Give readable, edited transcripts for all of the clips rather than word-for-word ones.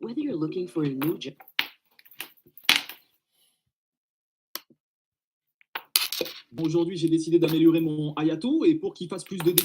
Whether you're looking for a new job. Aujourd'hui, j'ai décidé d'améliorer mon Hayato et pour qu'il fasse plus de dégâts.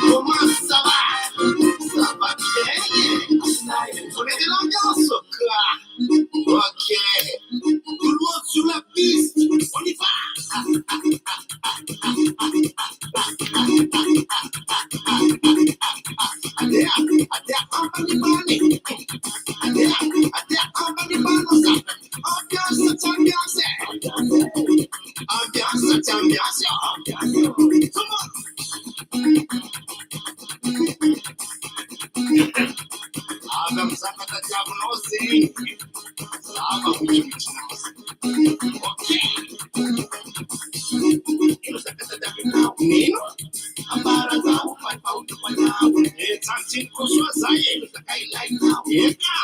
Comment ça va? Ça va bien. Ambiance, c'est ambiance. Adam Zakata Diagnosing. Saba Wichinamas. Okay. Nino? Ambara zao pai pau tu panau. Tanti kuswa zaye kai lai now. Eka.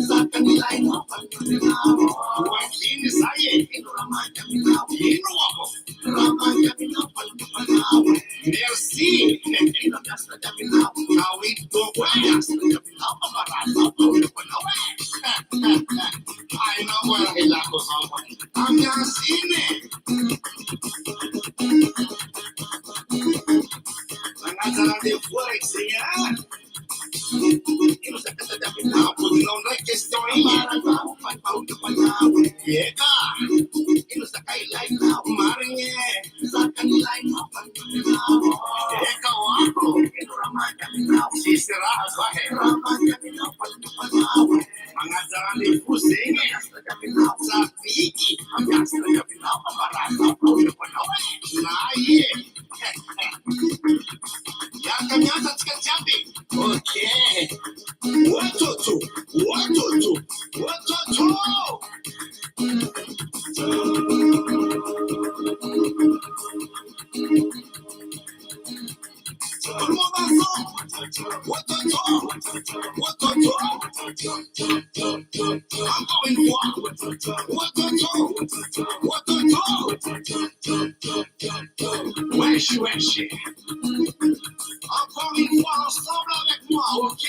Zakan lai now pai now. Wakini zaye ino ramanya now. Ino wako. Ramanya now pai now. Merci. Ino dasta dabi now. How it go waya. Dabi now ambara zao pau tu panau. I know where he lako zao. Ambiance. Angazana de forex, hein? Il nous a fait taper là, pour nous donner des questions, il m'a dit, pas de panneau, yega. Il nous a fait là, marine, ça can line, pas de panneau, yega, wako, il nous a mis là, si c'est là, ça est, ramanya, pas de panneau. Angazana de fousser, ça pique, angazana de panneau, pas de panneau, là, yeah. Yakanyaza tikachapi. Okay. Watoto. Encore une fois. Wesh. Encore une fois ensemble avec moi, ok?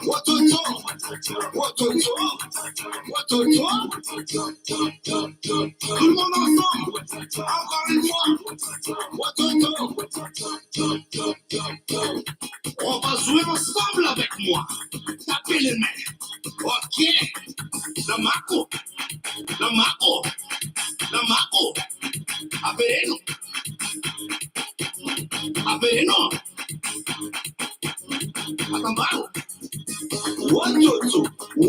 Watoto. Tout le monde ensemble. Encore une fois. Watoto. On va jouer ensemble avec moi. Tapez les mains. Ok? Le Mako. Apereno. Atambaro. Watoto. Tout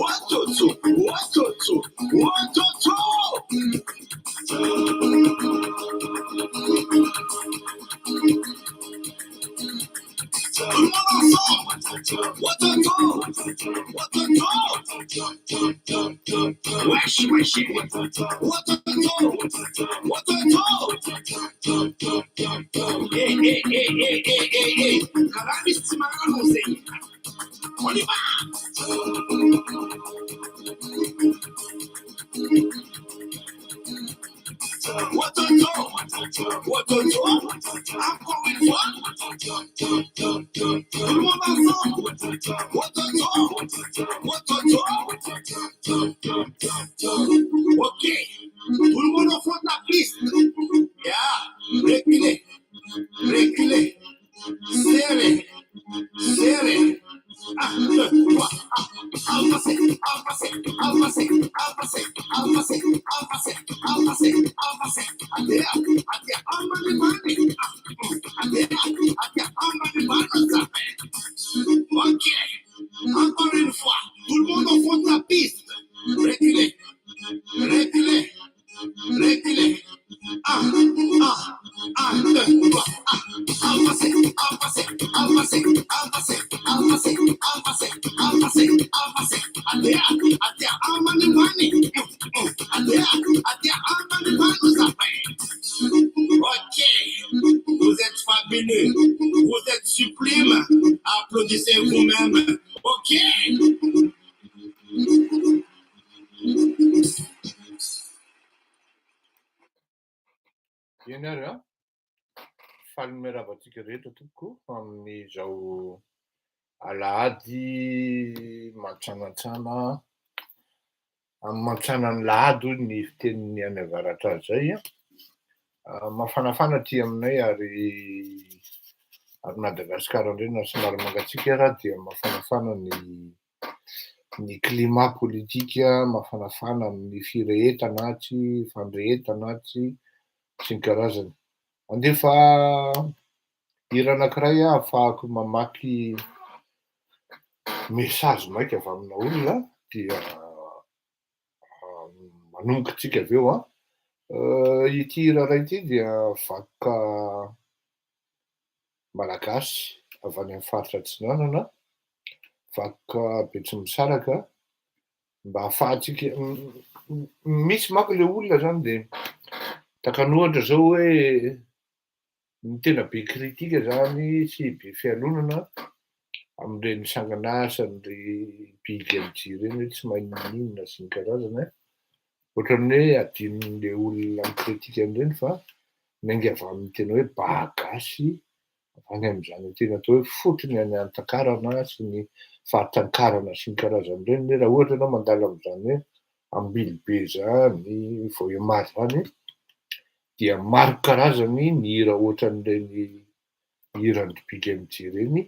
le monde ensemble. Watoto. Wesh. Watoto. Hey. Cannabis Timarano Zay. On y va. Watoto. Encore une fois. Tout le monde ensemble. Watoto. Ok. Tout le monde au fond de la piste. Yeah. Reculez. Serrez. I'll pass it. Ok. Encore une fois. Tout le monde au fond de la piste. Reculez. Ok, vous êtes fabuleux, vous êtes sublime, applaudissez vous-même. Ok. Ianareo falmeravantsikà rehetra tompoko amin'izao alahady matsanantsana amin'ny matsanan'ny lahady hoy ny fitenin'ny any avaratra azy zay mafanafana aty aminay ary Madagasikara indray somary mangatsiaka raha dia mafanafana ny climat politika, mafanafana amin'ny firehetana tsy fandrehetana tsy sy ny karazany. Andefa hira anankiray ahafahako mamaky mesazy maika avy amina olona dia manomboka tsika avy eo ity raha ity dia vakoka malagasy avy any amin'ny faritra Atsinanana, vakoka Betsimisaraka, mba ahafahantsika misy manko le olona zany de takany ohatra zao hoe ny tena be kritika zany sy be fialonana amin'ireny sangan'asa ny big MJ reny hoe tsy maninona sy ny karazana ohatran'ny hoe adinon'le olona mikritika an'ireny fa miainga avy amin'ny tena hoe bagasy any amin'izany tena atao hoe fotony any antakarana sy ny fahatankarana sy ny karazan'ireny raha ohatra ianao mandalo amin'izany hoe ambilibe zany vao iamary zany dia maro karazany ny hira ohatran'ireny hiran'ny big MJ reny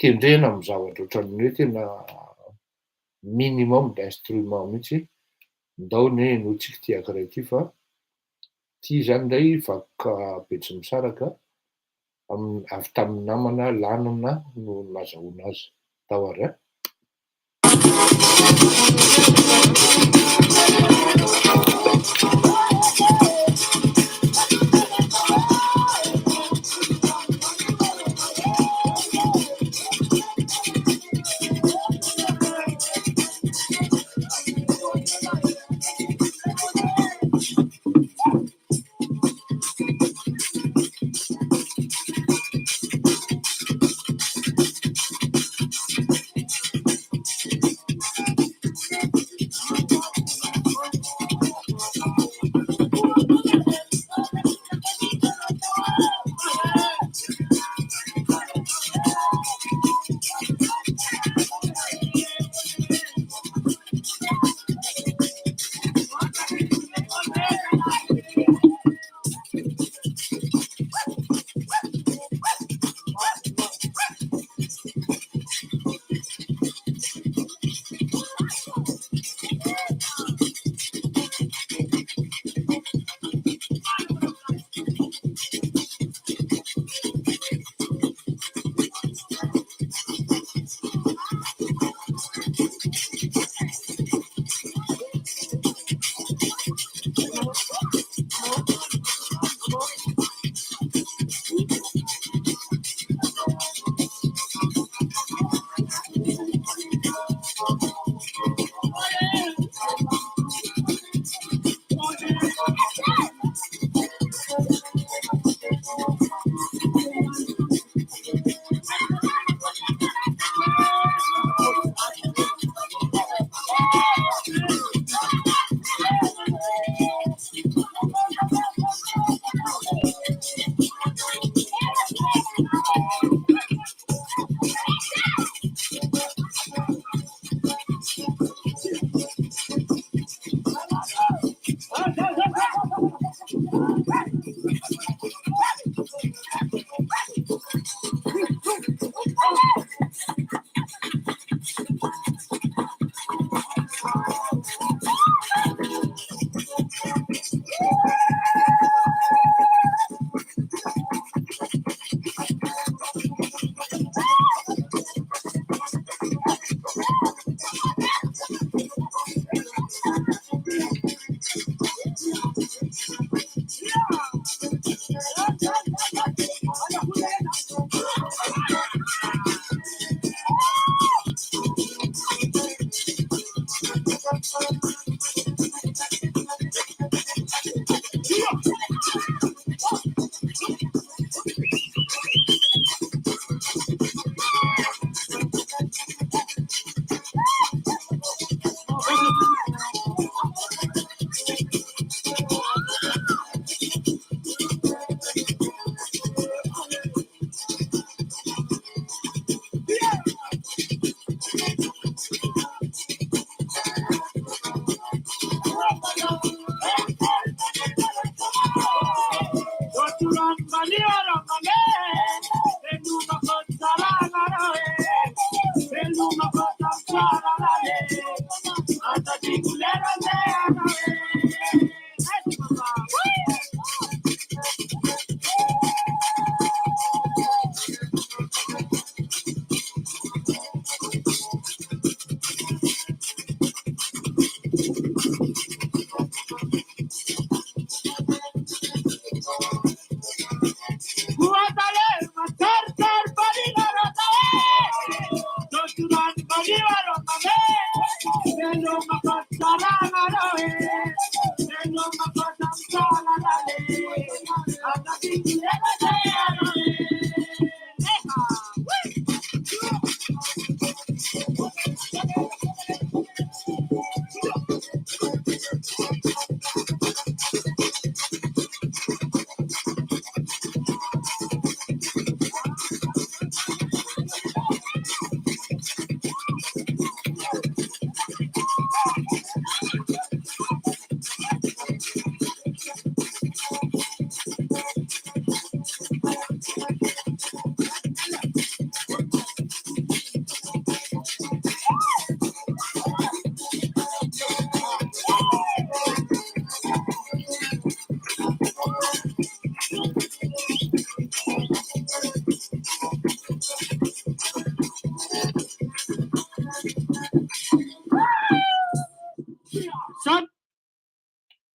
tendrena amin'ny zavatra ohatran'ny hoe tena minimum d'instrument mihitsy ndao ny notsika ty ankiray ity fa ty zany indray vakoka Betsimisaraka avy tamin'ny namana lanona no nazahoana azy tao ary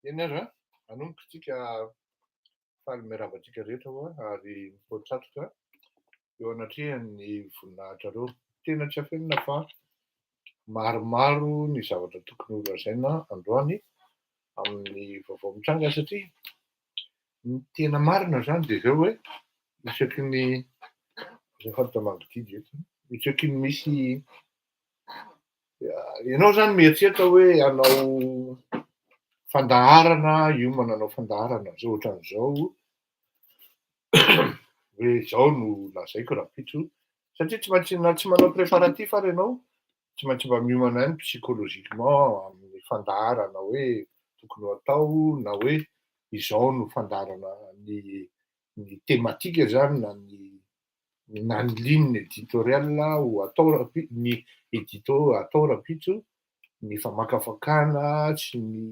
Enara, anombokantsika faly miaravatsika rehetra hoa ary mipoatratrika eo anatrehan'ny voninahitra reo. Tena tsy afenina fa maromaro ny zavatra tokony ho lazaina androany amin'ny vaovao mitranga satria ny tena marina zany dia zao hoe isaky ny zafaditra mangididy eto isaky ny misy ianao zany mieritreritra hoe hanao fandaharana io mananao fandaharana zao ohatran'izao hoe zao no lazaiko rapitso satria tsy maintsy na tsy manao préparatif ary ianao tsy maintsy mba miomana ihany psychologiquement amin'ny fandaharana hoe tokony ho atao na hoe izao no fandaharana ny thématique zany na ny ligne éditoriale ho atao ny édito atao rapitso ny famakafakana sy ny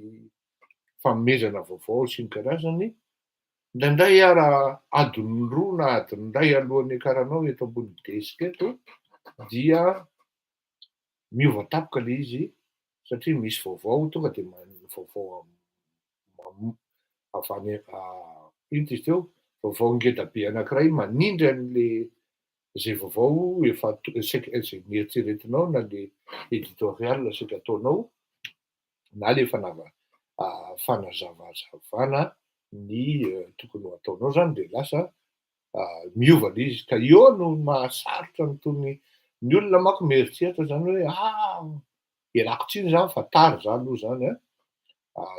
fanomezana vaovao sy ny karazany indraindray ara adiny roa na adiny iray alohan'ny akaranao eto ambony desika eto dia miova tapoka le izy satria misy vaovao tonga dia vaovao avy any ino izy teo vaovao ngeda be anankiray manindry an'le zay vaovao efa zay mieritreretinao na le éditorial saika ataonao na le fanazavazavana ny tokony ho ataonao zany dia lasa miova le izy ka eo no mahasarotra nytony ny olona manko mieritreritra zany hoe ialako tsiny zany fa tary zany aloha zany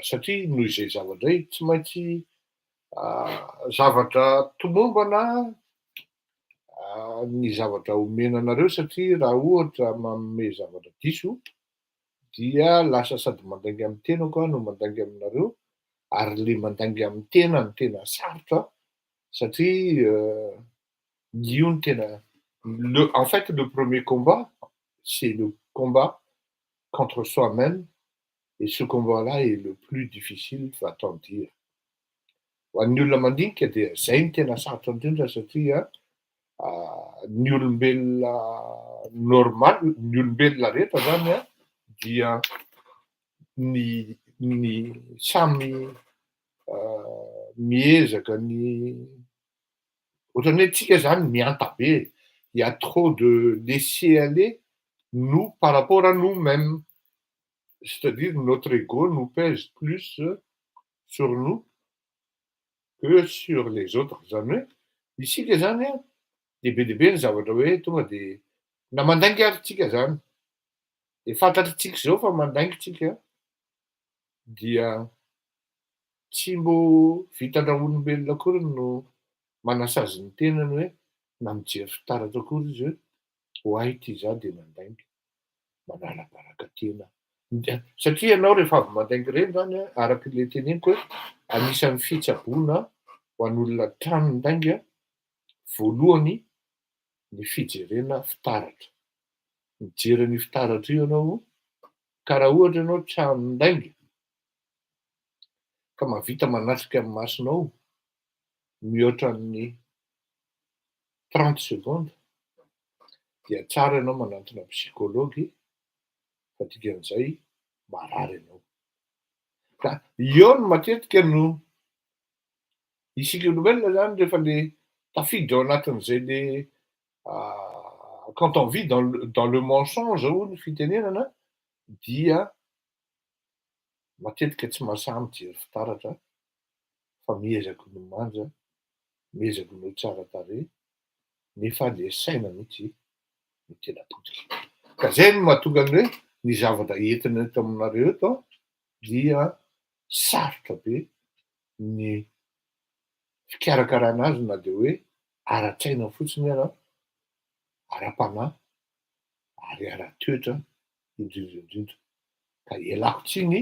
satria noho izay zavadray tsy maintsy zavatra tomombana ny zavatra omena anareo satria raha ohatra manome zavatra diso dia lasa sady mandainga amin'ny tenako no mandainga aminareo ary le mandainga amin'ny tena ny tena sarotra satria io ny tena en fait le premier combat c'est le combat contre soi-même et ce combat-là est le plus difficile va-t-on dire ho an'ny olona mandinika dia zay ny tena sarotra indrindra satria ny olombelona normal ny olombelona rehetra zany dia ny samy miezaka ny ohatrany hoe tsika zany mianta be il y a trop de laisser aller nous par rapport à nous-mêmes c'est-à-dire notre ego nous pèse plus sur nous que sur les autres zany hoe isika zany dehibe ny zavatra hoe tonga dia na mandainga ary tsika zany de fantatritsika zao fa mandainga tsika dia tsy mbo vitana olombelona akory no manasazy ny tenany hoe na mijery fitaratra akory izy hoe hoay ty za dia mandainga manala-baraka tena satria ianao rehefa avy mandainga ireny zany araka le teneniko hoe anisan'ny fitsaboana ho an'olona trano mindainga voalohany ny fijerena fitaratra mijery ny fitaratra io ianao ka raha ohatra ianao trano mindainga ka mahavita manatrika amin'ny masonao mihoatra ny 30 secondes dia tsara ianao manantona psychology fa dikan'izay marary ianao ka eo no matetika no isika olombelona zany rehefa le tafiditra ao anatin'izay le quand on vit dans le mensonge hono fitenenana dia matetika tsy mahasahy mijery fitaratra fa miezaky no manja, miezaky no tsara tarehy nefa le saina mihitsy no tena potiky. Ka zay no mahatonga ny hoe ny zavatra entina eto aminareo eto dia sarotra be ny fikarakarana azy na de hoe ara-tsaina fotsiny ara, ara-panahy ary ara-toetra indrindra indrindra. Ka ialako tsiny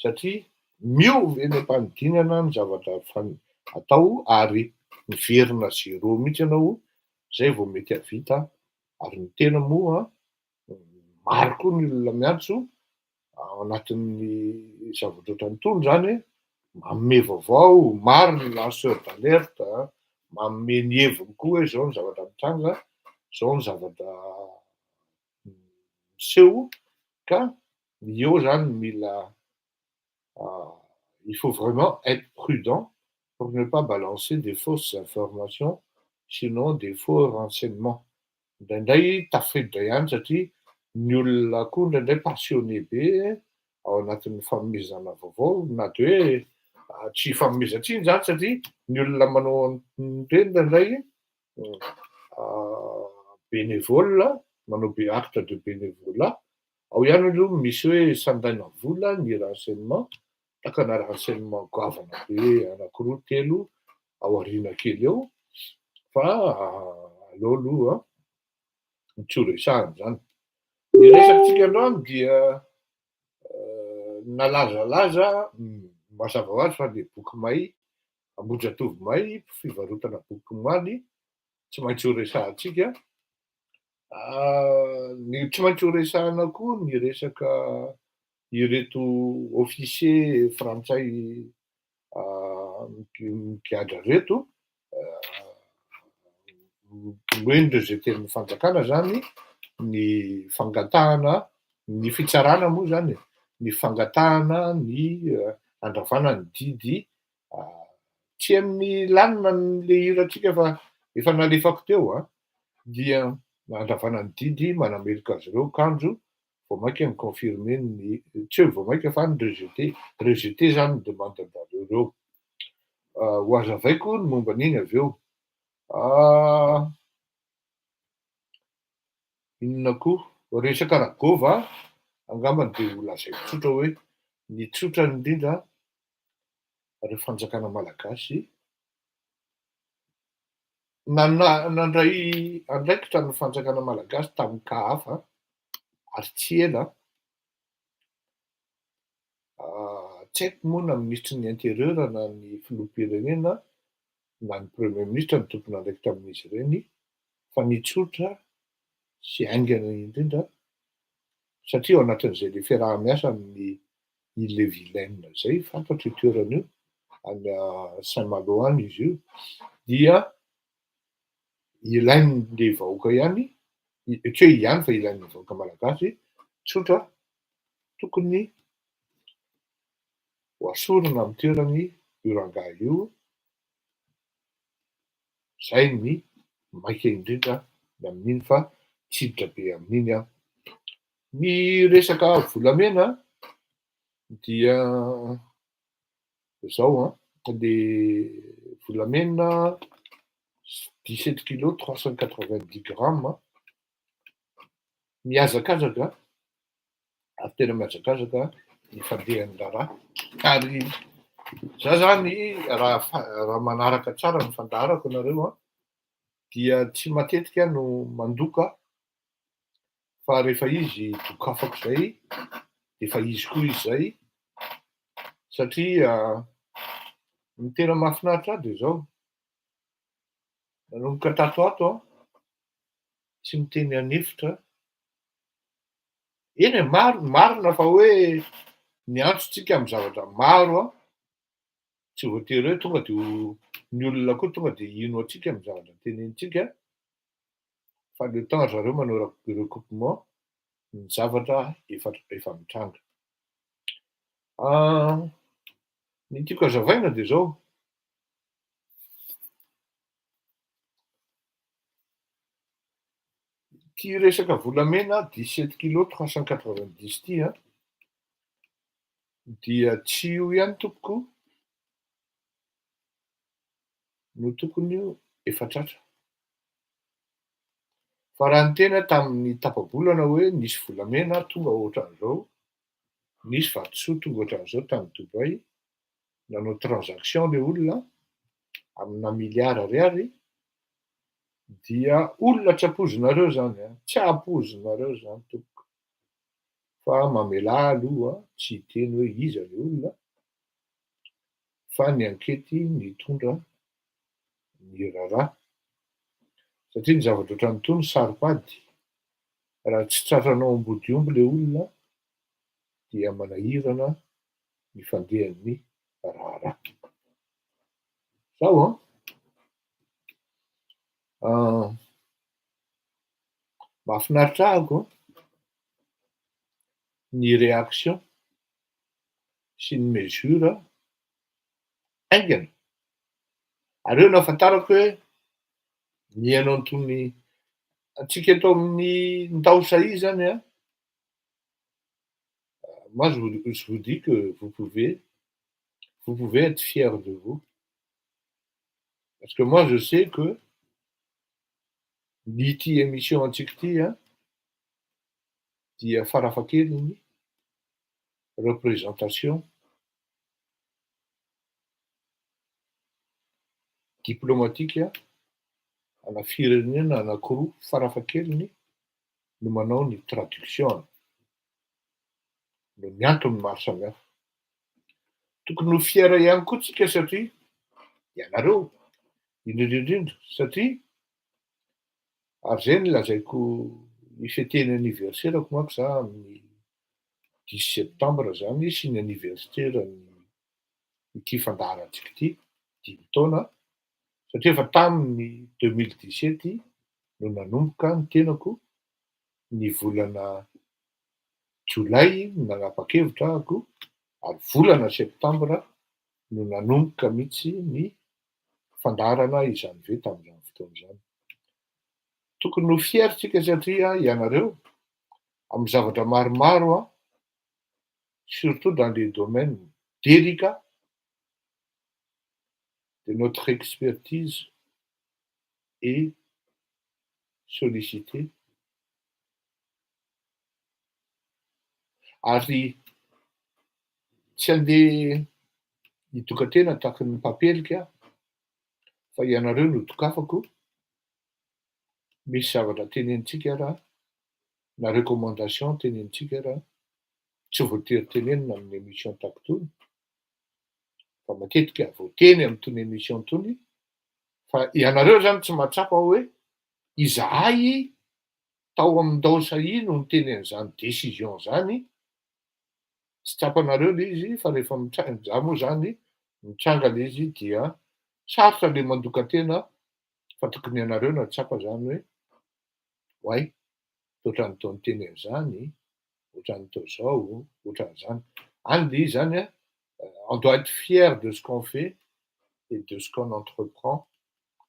satria miova eny am-panidinana ny zavatra atao ary miverina zéro mihitsy ianao zay vao mety havita ary ny tena moa maro koa ny olona miantso ao anatin'ny zavatra ohatran'itony zany manome vaovao, maro ny lanceur d'alerte, manome ny heviny koa hoe zao ny zavatra mitranga, zao ny zavatra miseho ka eo zany mila il faut vraiment être prudent pour ne pas balancer des fausses informations, sinon des faux renseignements. Indraindray tafiditra ihany satria ny olona koa indraindray passionné be ao anatin'ny fanomezana vaovao na de hoe tsy fanomezan-tsiny zany satria ny olona manao an'ireny indraindray bénévole, manao acte de bénévolat, ao ihany aloha misy hoe sandaina vola ny renseignement, takana renseignement goavana be anankiroa telo ao aoriana kely eo fa aleo aloha tsy ho resahana zany. Ny resakantsika androany dia nalazalaza mazava ho azy fa le boky may, Ambohidratovo may, fivarotana boky moaly, tsy maintsy ho resahantsika. Ny tsy maintsy ho resahana koa ny resaka ireto officier frantsay migadra reto, moindre zay tenin'ny fanjakana zany ny fangatahana, ny fitsarana moa zany ny fangatahana ny andravana ny didy tsy amin'ny lanina le hirantsika fa efa nalefako teo dia andravana ny didy manamelika azy ireo akanjo vao mainka miconfirme ny tsy hoe vao mainka fa ny rejeté zany ny demande zareo reo. Ho hazavaiko ny momba an'iny avy eo. Inona koa resaka ragova angambany de ho lazaiko tsotra hoe ny tsotra indrindra reo fanjakana malagasy nandray andraikitra ny fanjakana malagasy tamin'ny kahafa ary tsy ela tsy haiko moa na ministry ny intérieur na ny filoham-pirenena na ny premier ministre ny tompony andraikitra amin'izy ireny fa ny tsotra sy aingana indrindra satria ao anatin'izay le fiaraha-miasa amin'ny ile Vilaine zay fantatro io toerana io any Saint-Malo any izy io dia ilain'ny vahoaka ihany, tsy hoe ihany fa ilain'ny vahoaka malagasy tsotra tokony hoasorana amin'ny toerany io rangahy io, zay ny maika indrindra ny amin'iny fa tsiditra be amin'iny aho. Ny resaka volamena dia zao le volamena 17 kg 390 grammes mihazakazaka ary tena mihazakazaka ny fandehan'ny raharaha ary za zany raha manaraka tsara ny fandaharako anareo dia tsy matetika no mandoka fa rehefa izy dokafako zay de efa izy koa izy zay satria ny tena mahafinaritra de zao nanomboka tato tsy miteny anefitra eny marina fa hoe niantsontsika amin'ny zavatra maro tsy voatery hoe tonga de ny olona koa tonga de ino atsika amin'ny zavatra tenenintsika fa le temps zareo manao recoupement ny zavatra efa mitranga. Ny tiako hazavaina de zao Ty resaka volamena 17 kilo 390 ty a, dia tsy io ihany tompoko no tokony io efa tratra. Fa raha ny tena tamin'ny tapa-bolana hoe nisy volamena tonga ohatran'izao, nisy vatosoa tonga ohatran'izao tamin'ny Dubai, nanao transaction le olona amina miliara ariary, dia olona tsy ampoizinareo zany a, tsy ampoizinareo zany tompoko. Fa mamelà aloha tsy hiteny hoe iza le olona, fa ny ankety mitondra ny raharaha. Satria ny zavatra ohatran'itony saropady, raha tsy tratranao ambodiomby le olona dia manahirana ny fandehan'ny raharaha. Zao mahafinaritra ahako ny réaction sy ny mesure aingana. Aleo nahafantarako hoe mihaino an'itony antsika eto amin'ny ndao sahia zany a, moi je vous dis que vous pouvez être fier de vous. Parce que moi je sais que n'ity émission antsika ity a dia farafahakeliny représentation diplomatique ana firenena anankiroa farafahakeliny no manao ny traduction no ny antony maro samihafa. Tokony ho fiera ihany koa tsika satria ianareo indrindra satria ary zay nolazaiko ifeteny anniversairako manko za amin'ny 10 septembre zany sy ny anniversaire-ny ity fandaharantsika ity 5 taona, satria efa tamin'ny 2017 no nanomboka ny tenako ny volana Jolay no nanapa-kevitra ahako ary volana Septambra no nanomboka mihitsy ny fandaharana izany ve tamin'izany fotoana izany. Tokony ho fier tsika satria ianareo amin'ny zavatra maromaro a, surtout dans les domaines délicats de notre expertise est sollicitée. Ary tsy andeha hidokatena tahaka ny mpapelika fa ianareo no dokafako. Misy zavatra tenenitsika raha na recommandation tenenitsika raha tsy voatery tenenina amin'ny émission tahaka itony, fa matetika voateny amin'itony émission itony, fa ianareo zany tsy mahatsapa hoe izahay tao amindao sahia no niteny an'izany décision zany. Tsy tsapanareo le izy fa rehefa za moa zany mitranga le izy dia sarotra le mandokatena fa tokony ianareo no atsapa zany hoe oay, ohatran'itao niteny an'izany, ohatran'itao zao, ohatran'izany. Any le izy zany a, on doit être fier de ce qu'on fait et de ce qu'on entreprend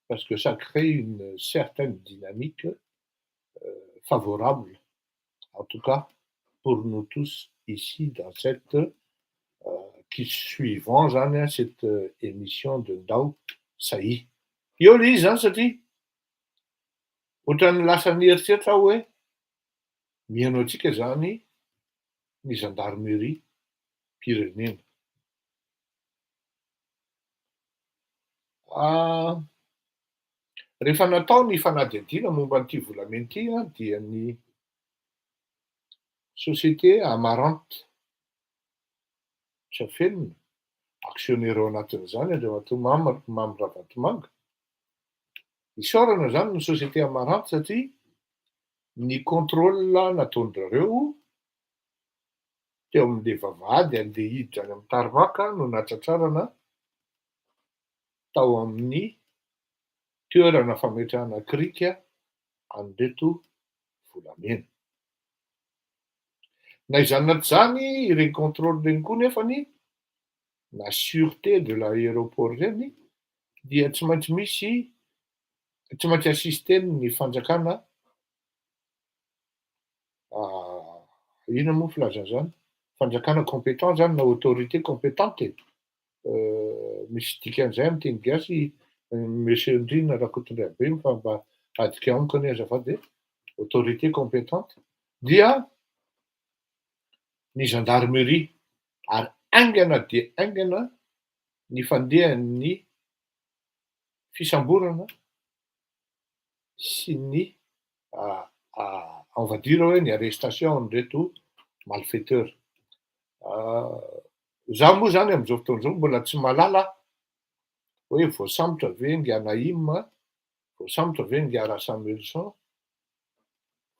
parce que ça crée une certaine dynamique favorable, en tout cas pour nous tous ici dans cette qui suivons zany cette émission de Ndao Sahia. Eo le izy zany satria ohatran'ny lasa nieritreritra aho hoe mihaino antsika zany ny gendarmerie pirenena. Rehefa natao ny fanadihadiana momba an'ity volamena ity a dia ny société Amarante Trafenina, actionnaire ao anatin'izany Andriamatoa Mamy Ravatomanga. Isaorana zany ny société Amarante satria ny contrôle nataon'zareo teo amin'le vavahady an'le hiditra any amin'ny tarmaka no natratrarana tao amin'ny toerana fametrahana krika an'ireto volamena. Na izany zany ireny contrôle reny koa nefany na sûreté de l'aéroport reny dia tsy maintsy assisteny ny fanjakana, ny société Amarante. Dia tsy maintsy misy, tsy maintsy assisteny ny fanjakana, ny société Amarante. Fa tsy maintsy misy Inona moa filazana zany? Fanjakana compétent zany na autorité compétente. Misy dikan'izay amin'ny teny gasy, monsieur Ndrina Rakotondriabe fa mba adika amiko anie azafady hoe autorité compétente dia ny gendarmerie ary aingana dia aingana ny fandehan'ny fisamborana sy ny on va dire hoe ny arrestation an'ireto malfaiteur. Zaho moa zany amin'izao fotoana izao mbola tsy mahalala hoe voasambotra ve Nga Nahim, voasambotra ve Nga Ra Samuelson,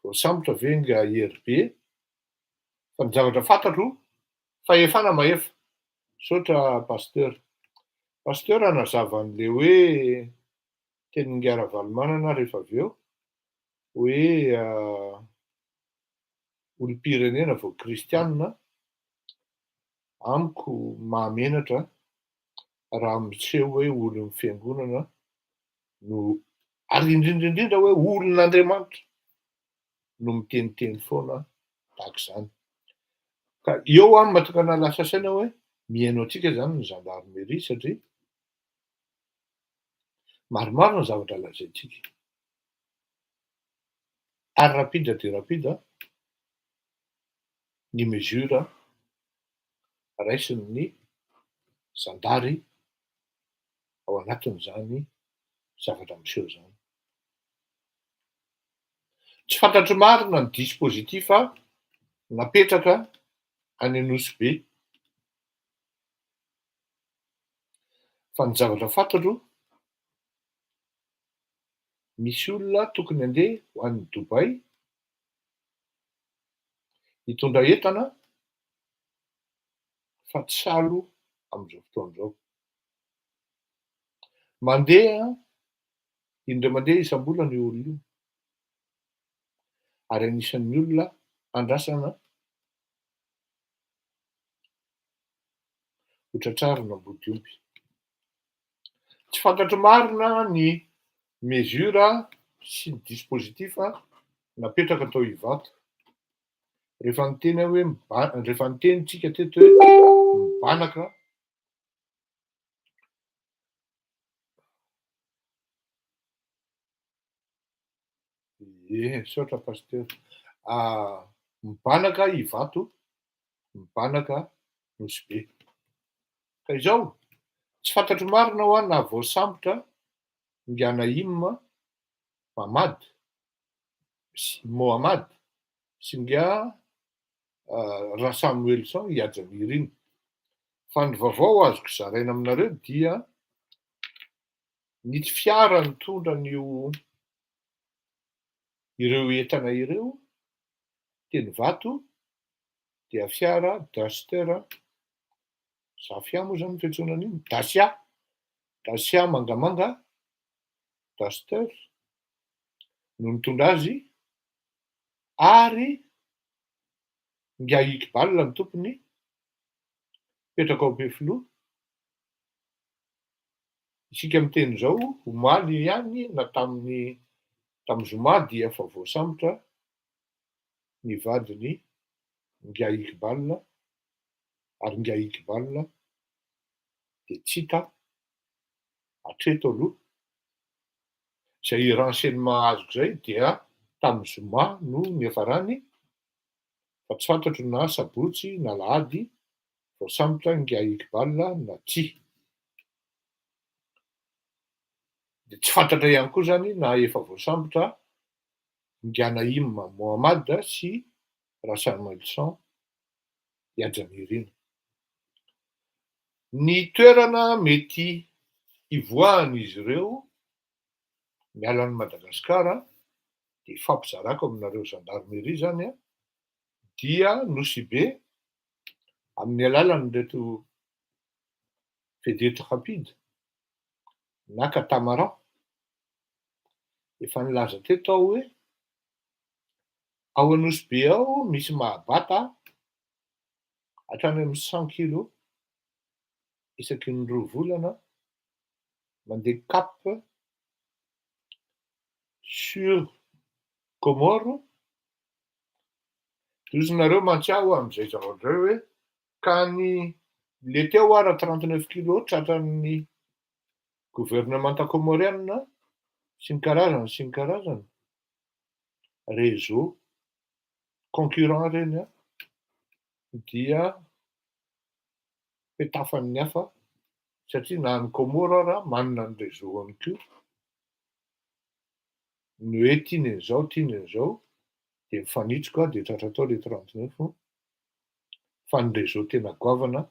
voasambotra ve Nga IRB, fa ny zavatra fantatro fahefana mahefa. Misaotra pasteur. Pasteur nazava an'le hoe teny Ngara Valomanana rehefa avy eo hoe olom-pirenena vao kristianina amiko mahamenatra raha miseho hoe olon'ny fiangonana no ary indrindraindrindra hoe olon'Andriamanitra no miteniteny foana tahaka izany. Ka eo mahatokana lasa saina hoe mihaino antsika zany ny gendarmerie satria maromaro ny zavatra lazaintsika. Ary rapide dia rapide ny mesure raisin'ny zandary ao anatin'izany zavatra miseho zany. Tsy fantatro marina ny dispositif napetraka any Anosy Be. Fa ny zavatra fantatro misy olona tokony handeha ho an'ny Dubai hitondra entana fa tsy salo amin'izao fotoana izao. Mandeha indray mandeha isam-bolana io olona io ary anisan'ny olona andrasana hotratrarina ambodiompy. Tsy fantatro marina ny mesure sy ny dispositif napetraka tao Ivato. Rehefa niteny hoe rehefa nitenitsika teto hoe mibanaka misaotra pasteur. Mibanaka Ivato, mibanaka Nosy Be. Ka izao tsy fantatro marina ho na voasambotra Nga Nahim Mohamad sy Nga Ra Samuelson Iadjamirin. Fa ny vaovao azoko zaraina aminareo dia ny fiara nitondra ireo entana ireo teny Vato dia fiara Duster, Zafia moa zany fiantsoana an'iny, Dacia mangamanga, Duster no nitondra azy ary Nga Iqbal ny tompony petraka ao Ampefiloha. Isika miteny izao omaly ihany na tamin'ny zoma dia efa voasambotra ny vadiny Nga Iqbal ary Nga Iqbal dia tsy hita hatreto aloha. Izay renseignement azoko izay dia tamin'ny zoma no niafarany fa tsy fantatro na sabotsy na lahady voasambotra Nga Iqbal na tsia. Dia tsy fantatra ihany koa zany na efa voasambotra Nga Nahim Mohamad sy Ra Samuelson Iadjamirin. Ny toerana mety ivoahan'izy ireo miala an'i Madagasikara dia fampizarako aminareo gendarmerie zany dia Nosy Be amin'ny alalan'ireto vedety rapide na catamaran. Efa nilaza teto aho hoe ao Anosy Be ao misy mahabata hatrany amin'ny 100 kilo isaky ny 2 volana mandeha Cap sur Comore Dozonareo Mantsiao amin'izay zavatra hoe ka ny le teo ara 39 kilo tratran'ny gouvernemanta comoriana sy ny karazany réseau concurrent reny dia petafan'ny hafa satria na ny Comore ara manana ny réseau ihany koa. Ny hoe tiany an'izao de mifanitsika de tratra tao le 39 fa ny réseau tena goavana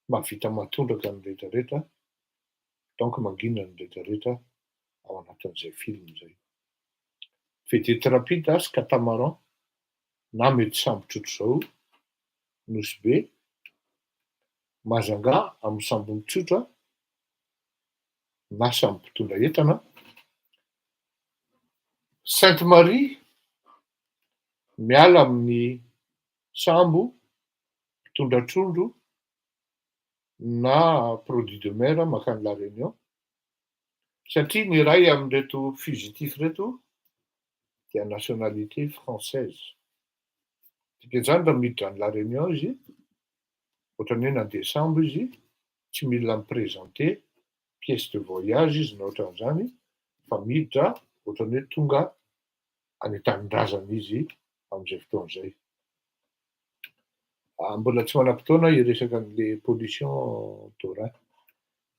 mahavita matondraka ny rehetrarehetra donc mangina ny rehetrarehetra ao anatin'izay film zay. Vedety rapide sy catamaran na mety sambo tsotra zao nosy be, mazanga amin'ny sambony tsotra na sambo mpitondra entana, Sainte Marie miala amin'ny sambo mpitondra trondro na produit de mer makany La Réunion satria ny iray amin'reto fugitif reto dia nationalité française. Dikan'izany raha miditra any La Réunion izy, ohatrany hoe nandeha sambo izy, tsy mila miprésenter pièce de voyage izy na ohatran'izany fa miditra ohatrany hoe tonga any an-tanindrazana izy amin'izay fotoan'izay. Mbola tsy manam-potoana hiresaka an'le pollution d'Orin.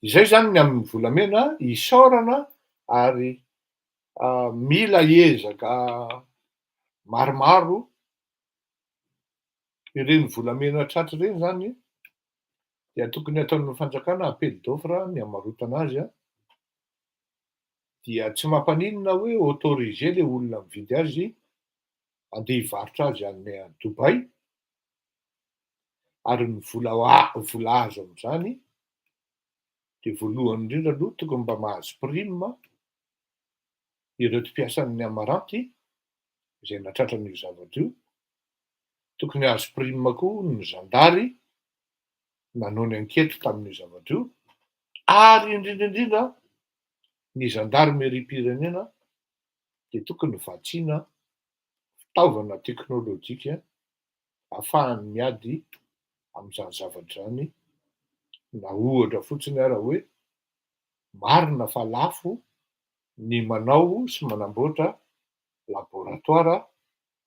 Izay zany ny amin'ny volamena isaorana ary mila hiezaka maromaro ireny volamena tratra ireny zany dia tokony ataon'ny fanjakana appel d'offre ny hamarotana azy dia tsy mampaninona hoe autoriser le olona mividy azy andeha hivarotra azy any Dubai ary ny vola azo amin'izany de voalohany indrindra aloha tokony mba mahazo prime ireo mpiasan'ny Amaranty izay natratra an'io zavatra io, tokony hahazo prime koa ny zandary nanao ny enquête tamin'io zavatra io ary indrindra ny gendarmerie-pirenena de tokony vatsiana fitaovana teknôlôjika ahafahany miady amin'izany zavatra zany, na ohatra fotsiny ara hoe marina fa lafo ny manao sy manamboatra laboratoire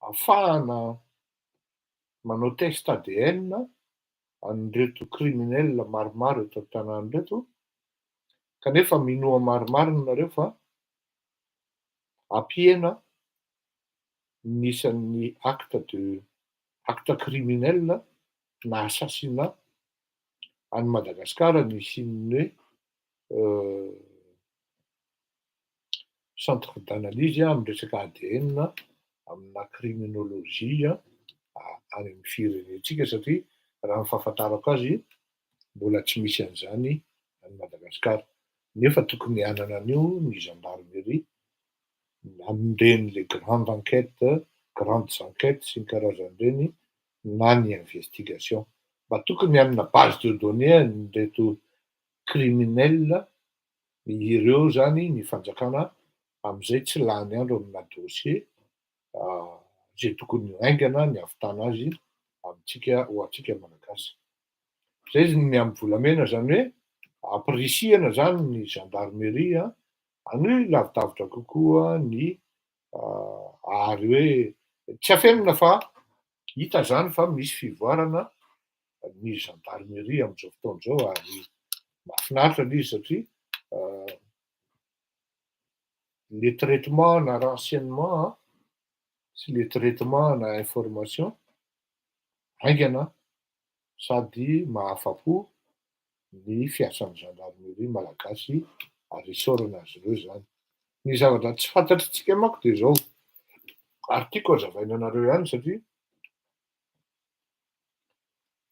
ahafahana manao test ADN an'ireto criminel maromaro eto an-tanàna reto, kanefa minoa maromaro nareo fa ampihena nisan'ny acte criminel na assassinat any Madagasikara nisian'ny hoe centre d'analyse amin'ny resaka ADN amina criminologie any amin'ny firenentsika satria raha ny fahafantarako azy mbola tsy misy an'izany any Madagasikara. Nefa tokony hanana an'io ny gendarmerie amin'ireny le grandes enquêtes sy ny karazan'ireny na ny investigation mba tokony hanana base de données an'ireto criminel ireo zany ny fanjakana amin'izay tsy lany andro amina dossier zay tokony haingana ny ahavitana azy amintsika ho antsika malagasy. Zay ny amin'ny volamena zany hoe ampirisiana zany ny gendarmerie any lavidavitra kokoa ny ary hoe tsy hafenina fa hita zany fa misy fivoarana ny gendarmerie amin'izao fotoana izao ary mahafinaritra lay izy satria le traitement na renseignement sy le traitement na information haingana sady mahafa-po ny fiasan'ny gendarmerie malagasy ary isaorana azy ireo zany. Ny zavatra tsy fantatritsika manko de zao ary tiako hazavaina anareo ihany satria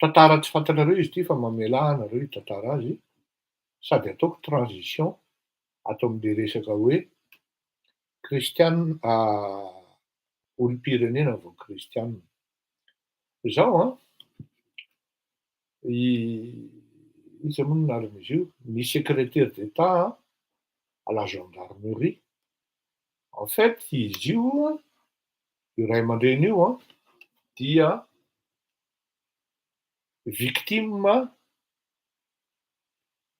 tantara tsy fantanareo izy ity fa mamelaha anareo hitantara azy sady ataoko transition ato amin'le resaka hoe olom-pirenena vao kristianina. Zao iza moa anaran'izy io, ny secrétaire d'État à la gendarmerie. En fait, izy io ray aman-dreny io dia victime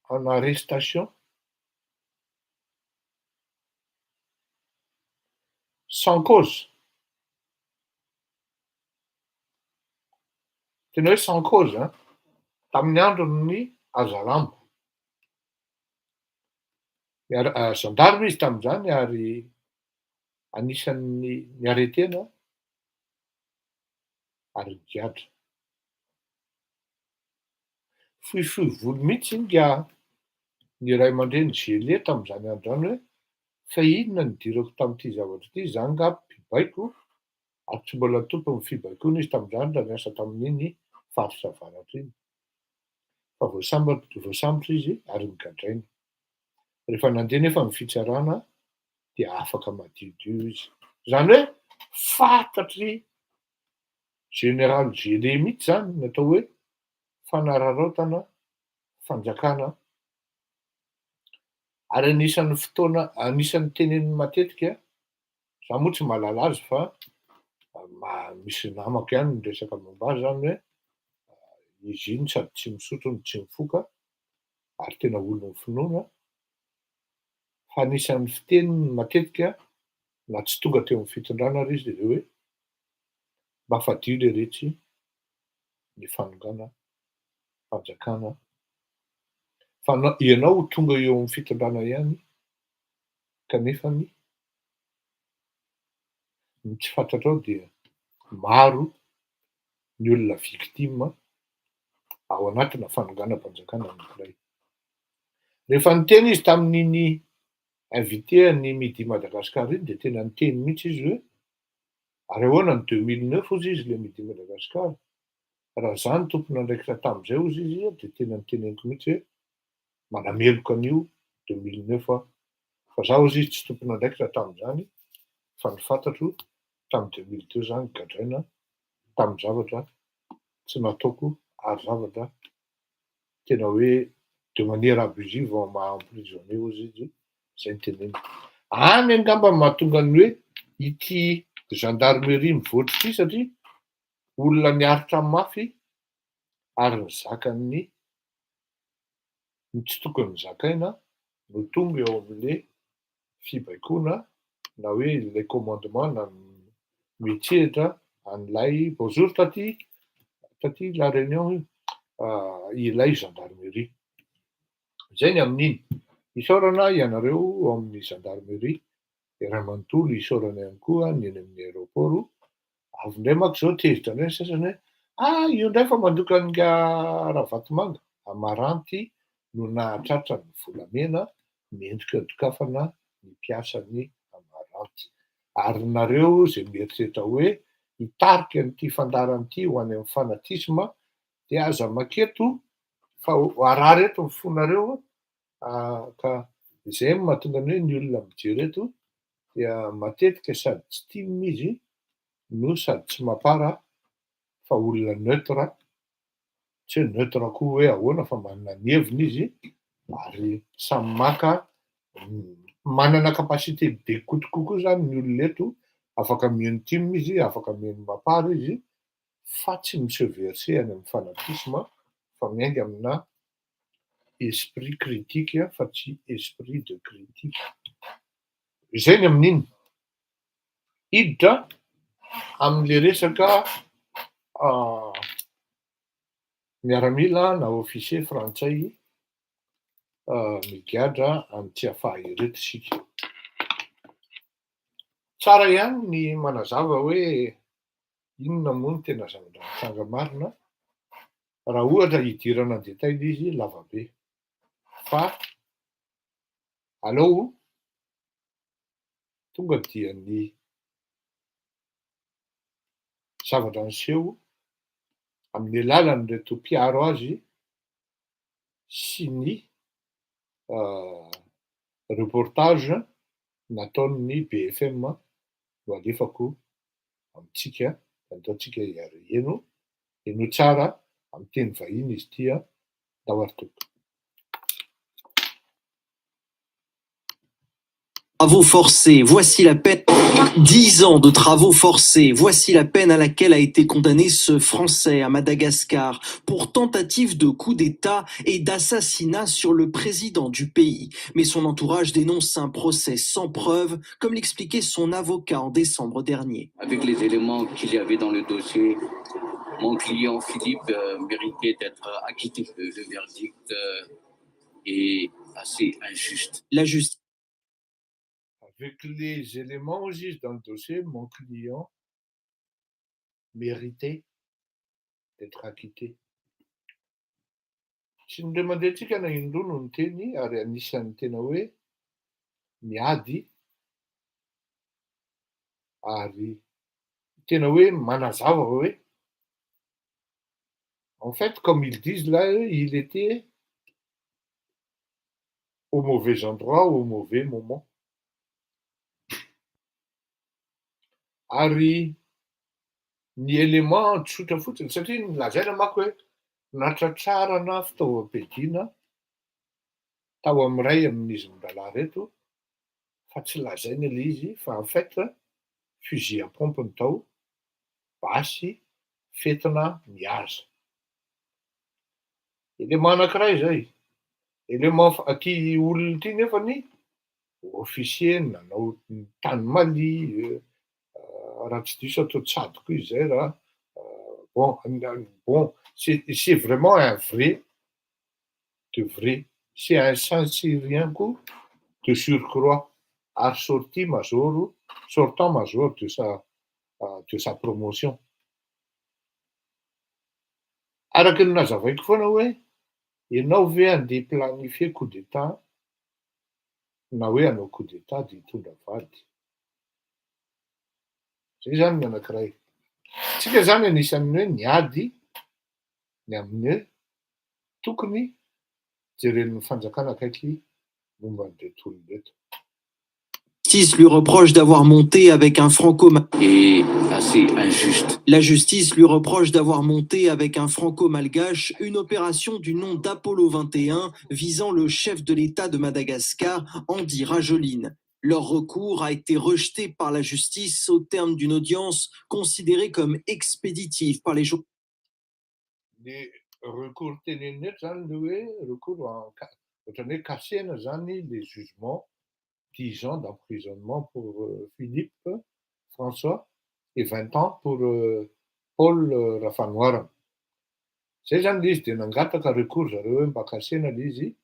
en arrestation sans cause. Tena hoe sans cause, tamin'ny andron'ny Azalambo. Gendarme izy tamin'izany ary anisan'ny niaretena ary nigadra. Fohifohy volo mihitsy nga ny ray aman-dreny Zélie tamin'izany andro zany hoe fa inona ny dirako tamin'ity zavatra ity, zany ngamba mpibaiko ary tsy mbola tompo ny fibaikoana izy tamin'izany raha miasa tamin'iny faritra avaratra iny. Fa voasambotra izy ary nigadraina. Rehefa nandeha nefa ny fitsarana dia afaka madiodio izy. Zany hoe fantatry général Zélie mihitsy zany natao hoe fanararaotana fanjakana. Ary anisan'ny fotoana, anisan'ny teneniny matetika, za moa tsy mahalala azy fa misy namako ihany miresaka momba azy zany hoe izy iny sady tsy misotro no tsy mifoka ary tena olona finoana. Fa anisan'ny fiteniny matetika na tsy tonga teo amin'ny fitondrana ary izy de hoe mba fadio le retsy ny fanongana fanjakana. Fa ianao tonga eo amin'ny fitondrana ihany kanefany ny tsy fantatrao dia maro ny olona victime ao anatina fanonganam-panjakana anankiray. Rehefa niteny izy tamin'iny invité ny Midi Madagascar iny de tena niteny mihitsy izy hoe ary ahoana ny 2009 ozy izy le Midi Madagascar. Raha zany tompony andraikitra tamin'izay ozy izy de tena niteneniko mihitsy hoe manameloka an'io 2009 fa za ozy izy tsy tompony andraikitra tamin'izany fa ny fantatro tamin'ny 2002 zany gadraina tamin'ny zavatra tsy nataoko ary zavatra tena hoe de manière abusive ma-emprisonné ozy izy zay niteneniko. Any angamba ny mahatonga ny hoe ity gendarmerie mivoatra ity satria olona niaritra mafy ary nizakany ny tsy tokony zakaina no tonga eo amin'le fibaikoana na hoe le commandement na mihetsehatra an'ilay bonjour taty la réunion ilay gendarmerie. Zay ny amin'iny. Isaorana ianareo ao amin'ny gendarmerie, iray manontolo isaorana ihany koa ny eny amin'ny aéroport. Avy indray manko zao tezitra indray ny sasany hoe io indray fa mandoka nga Ravatomanga Amaranty no nahatratra ny volamena mendrika dokafana ny mpiasan'ny Amaranty. Ary nareo zay mieritreritra hoe hitarika an'ity fandaran'ity ho any amin'ny fanatisma de aza maketo fa araha reto ny fonareo ka zay no mahatonga ny hoe ny olona mijery eto dia matetika sady tsy tia izy no sady tsy mapara fa olona neutre, tsy hoe neutre koa hoe ahoana fa manana ny heviny izy ary samy maka manana capacité d'écoute kokoa zany ny olona eto, afaka miantim izy, afaka mihaino mapara izy fa tsy mi-se-verser any amin'ny fanatisma fa miainga amina esprit critique fa tsy esprit de critique. Zay ny amin'iny. Hiditra amin'le resaka miaramila na officier frantsay migadra amin'ity afaha-ireto isika. Tsara ihany ny manazava hoe inona moa no tena zavatra mitsanga marina raha ohatra hidirana détail izy lavabe. Fa aleo tonga dia ny zavatra niseho amin'ny alalan'ny reto mpiaro azy sy ny reportage nataon'ny BFM no alefako amintsika, ataontsika eno tsara amin'ny teny vahiny izy ity Dawartoko. Travaux forcés, voici la peine. 10 ans de travaux forcés, voici la peine à laquelle a été condamné ce Français à Madagascar pour tentative de coup d'État et d'assassinat sur le président du pays. Mais son entourage dénonce un procès sans preuve, comme l'expliquait son avocat en décembre dernier. Avec les éléments qu'il y avait dans le dossier, mon client Philippe méritait d'être acquitté. Le verdict est assez injuste. La justice. Avec les éléments juste dans le dossier, mon client méritait d'être acquitté. Tsy ny mandehantsika na indroa no teny ary anisan'ny tena hoe miady ary tena hoe manazava hoe en fait, comme ils disent là, il était au mauvais endroit, au mauvais moment. Ary ny élément tsotra fotsiny satria nolazaina manko hoe natratrarana fitaovam-piadiana tao amin'iray amin'izy mirahalahy reto fa tsy lazaina ilay izy fa en fait fusil à pompe ny tao basy fetina mihaza. Élément anankiray zay. Élément ty olona ty nefany officier nanao tany Mali raha tsy diso atao tsadiko izy zay raha bon c'est vraiment un vrai de vrai, c'est un Saint-Syrien koa de surcroît ary sortant major de sa promotion. Araky ny nazavaiko foana hoe ianao ve andeha planifier coup d'état na hoe hanao coup d'état de hitondra vady. Zay zany ny anankiray. Tsika zany anisan'ny hoe niady ny amin'ny hoe tokony jeren'ny fanjakana akaiky momba an'ireto olona reto. La justice lui reproche d'avoir monté avec un Et assez injuste. La justice lui reproche d'avoir monté avec un franco-malgache une opération du nom d'Apollo 21 visant le chef de l'État de Madagascar, Andy Rajoelina. Leur recours a été rejeté par la justice au terme d'une audience considérée comme expéditive par les journalistes. Ny recours tenenina eto zany le hoe recours ohatran'ny hoe kasena zany les jugements 10 ans d'emprisonnement pour Philippe François et 20 ans pour Paul Rafanoirana. Zay zany le izy de nangataka recours zareo hoe mba kasena le izy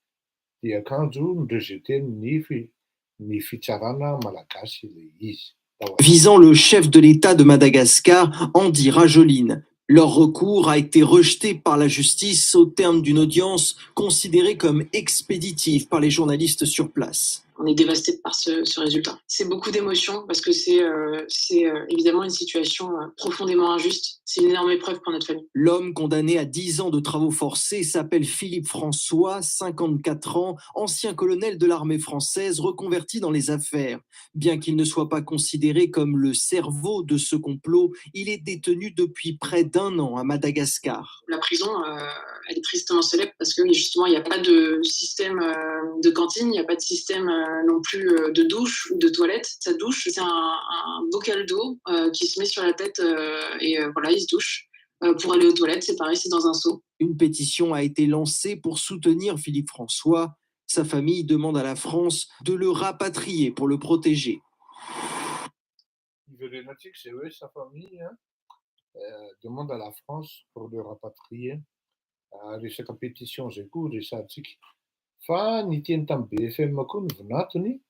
dia akanjo nirejeten ny fitsarana malagasy le izy. Visant le chef de l'État de Madagascar, Andy Rajoelina. Leur recours a été rejeté par la justice au terme d'une audience considérée comme expéditive par les journalistes sur place. On est dévasté par ce résultat. C'est beaucoup d'émotions parce que c'est évidemment une situation profondément injuste. C'est une énorme épreuve pour notre famille. L'homme condamné à 10 ans de travaux forcés s'appelle Philippe François, 54 ans, ancien colonel de l'armée française reconverti dans les affaires. Bien qu'il ne soit pas considéré comme le cerveau de ce complot, il est détenu depuis près d'1 an à Madagascar. La prison, elle est tristement célèbre parce que justement, il n'y a pas de système de cantine, il n'y a pas de système non plus de douche ou de toilette. Sa douche, c'est un bocal d'eau qui se met sur la tête et voilà, il se douche. Pour aller aux toilettes, c'est pareil, c'est dans un seau. Une pétition a été lancée pour soutenir Philippe François. Sa famille demande à la France de le rapatrier pour le protéger. Sa famille demande à la France pour le rapatrier. Resaka pétition zay koa resantsika. Fa ny teny tamin'ny BFM koa ny vonatony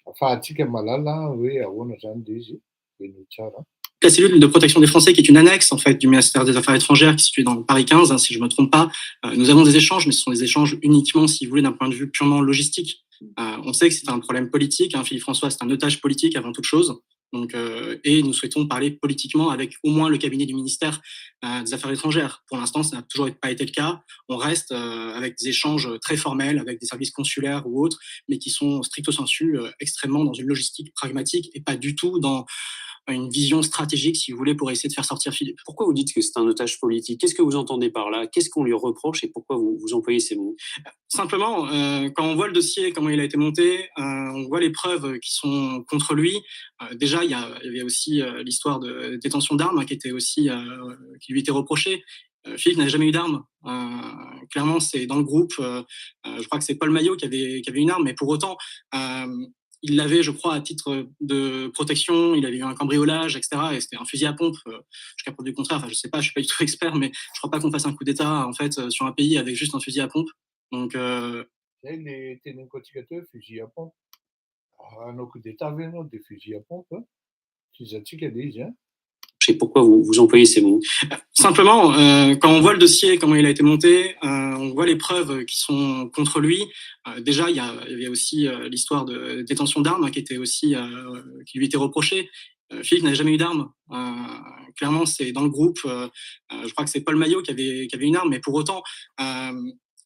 afahantsika malala hoe ahoana zany le izy eno tsara. La cellule de protection des Français, qui est une annexe en fait du ministère des Affaires étrangères, qui est située dans Paris 15, hein, si je me trompe pas. Nous avons des échanges, mais ce sont des échanges uniquement, si vous voulez, d'un point de vue purement logistique. On sait que c'est un problème politique. Hein. Philippe François, c'est un otage politique avant toute chose. Donc, et nous souhaitons parler politiquement avec au moins le cabinet du ministère des Affaires étrangères. Pour l'instant, ça n'a toujours pas été le cas. On reste avec des échanges très formels, avec des services consulaires ou autres, mais qui sont stricto sensu extrêmement dans une logistique pragmatique et pas du tout dans une vision stratégique, si vous voulez, pour essayer de faire sortir Philippe. Pourquoi vous dites que c'est un otage politique? Qu'est-ce que vous entendez par là? Qu'est-ce qu'on lui reproche et pourquoi vous employez ces mots? Simplement, quand on voit le dossier, comment il a été monté, on voit les preuves qui sont contre lui. Déjà, il y avait aussi l'histoire de détention d'armes qui lui était reprochée. Philippe n'a jamais eu d'armes. Clairement, c'est dans le groupe. Je crois que c'est Paul Maillot qui avait une arme, mais pour autant, il l'avait, je crois, à titre de protection. Il avait eu un cambriolage, etc. Et c'était un fusil à pompe. Jusqu'à preuve du contraire. Enfin, je sais pas, je suis pas du tout expert, mais je crois pas qu'on fasse un coup d'État en fait sur un pays avec juste un fusil à pompe. Donc, Les tenencotigateurs, fusil à pompe. Un coup d'État venant des fusils à pompe. C'est ça qui dit, hein. Je sais pourquoi vous employez ces mots. Simplement, quand on voit le dossier, comment il a été monté, on voit les preuves qui sont contre lui. Déjà, il y avait aussi l'histoire de détention d'armes qui lui était reprochée. Philippe n'a jamais eu d'armes. Clairement, c'est dans le groupe. Je crois que c'est Paul Maillot qui avait une arme, mais pour autant,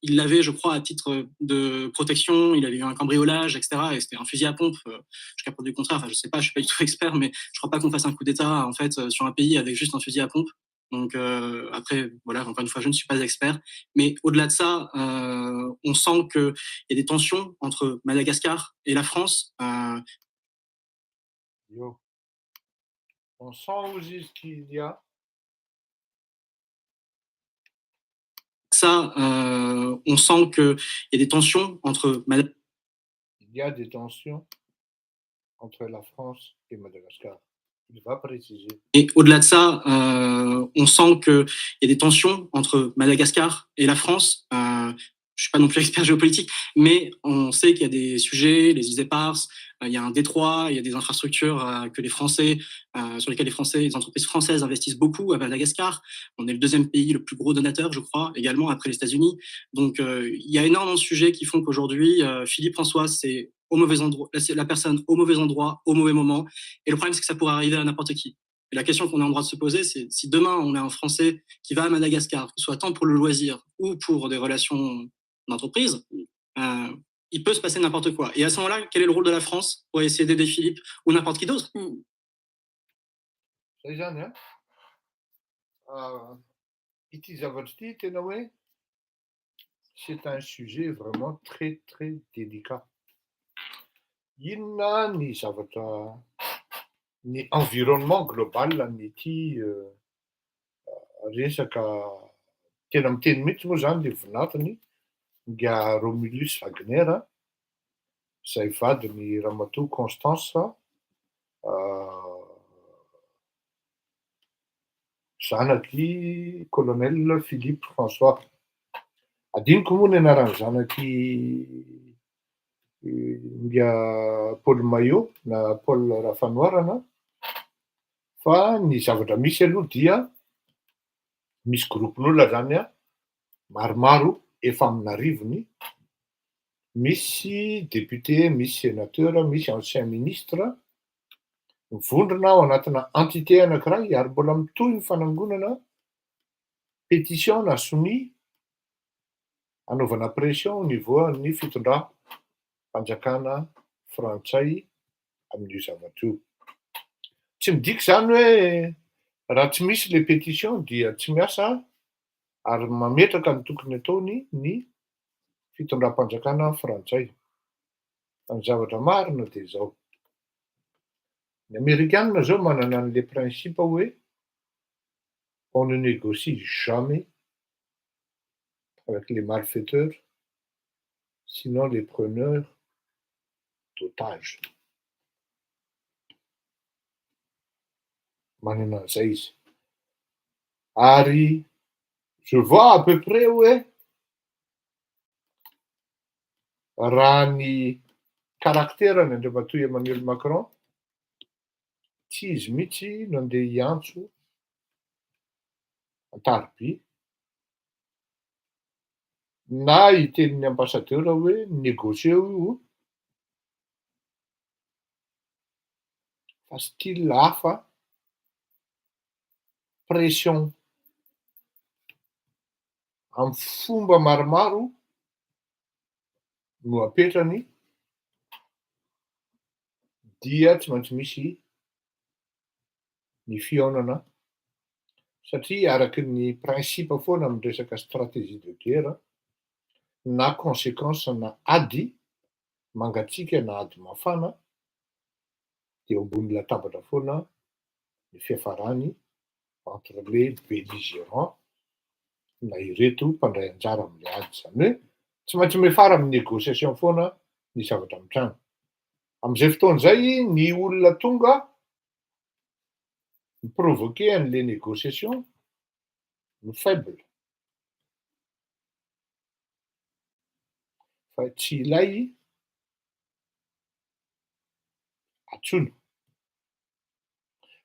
il l'avait, je crois, à titre de protection. Il avait eu un cambriolage, etc. Et c'était un fusil à pompe. Jusqu'à preuve du contraire. Enfin, je sais pas, je suis pas du tout expert, mais je crois pas qu'on fasse un coup d'État en fait sur un pays avec juste un fusil à pompe. Donc après, voilà, encore une fois, je ne suis pas expert, mais au-delà de ça, on sent qu'il y a des tensions entre Madagascar et la France. On sent aussi ce qu'il y a. Ça, on sent qu'il y a des tensions entre Il y a des tensions entre la France et Madagascar. Il va préciser. Et au-delà de ça, on sent qu'il y a des tensions entre Madagascar et la France. Je suis pas non plus expert géopolitique, mais on sait qu'il y a des sujets, les îles éparses, il y a un détroit, il y a des infrastructures sur lesquelles les entreprises françaises investissent beaucoup à Madagascar. On est le deuxième pays le plus gros donateur, je crois, également après les États-Unis. Donc il y a énormément de sujets qui font qu'aujourd'hui, Philippe François, c'est au mauvais endroit, la personne au mauvais endroit, au mauvais moment. Et le problème, c'est que ça pourrait arriver à n'importe qui. Et la question qu'on a en droit de se poser, c'est si demain on a un Français qui va à Madagascar, que ce soit tant pour le loisir ou pour des relations d'entreprise, il peut se passer n'importe quoi. Et à ce moment-là, quel est le rôle de la France pour essayer d'aider Philippe ou n'importe qui d'autre? C'est un sujet vraiment très, très délicat. Il n'y a ni environnement global, ni resaka tena miteny mihitsy moa zany le vonatiny nga Romulus Wagner izay vadiny Ramatoa Constance zanaky colonel Philippe François. Adiniko moa ny anarany zanaky nga Paul Maillot na Paul Rafanoirana fa ny zavatra misy aloha dia misy groupin'olona zany maromaro efa amina rivony, misy député, misy sénateur, misy ancien ministre mivondrona ao anatina entité anankiray ary mbola mitohy ny fanangonana pétition na soumis anaovana pression au niveau ny fitondram-panjakana frantsay amin'io zavatra io. Tsy midika zany hoe raha tsy misy le pétition dia tsy miasa ary mametraka ny tokony ataony ny fitondram-panjakana frantsay. Ny zavatra marina dia zao. Ny Américains zao manana an'le principe hoe on ne négocie jamais avec les malfaiteurs, sinon les preneurs d'otages. Manana an'izay izy. Ary je vois à peu près hoe raha ny caractère-ny Andriamatoa Emmanuel Macron tsy izy mihitsy no andeha hiantso an-tariby na hitenin'ny ambassadeur hoe négocier io fa style hafa pression amin'ny fomba maromaro no apetrany dia tsy maintsy misy ny fihaonana satria araky ny principe foana amin'ny resaka stratégie de guerre na conséquence na ady mangatsiaka na ady mafana dia eo ambony latabatra foana ny fiafarany entre les belligérants na ireto mpandray anjara amin'ilay ady. Zany hoe tsy maintsy miafara amin'ny négociation foana ny zavatra mitranga. Amin'izay fotoana izay ny olona tonga miprovoquer an'ilay négociation no faible. Fa tsy ilay atsoina.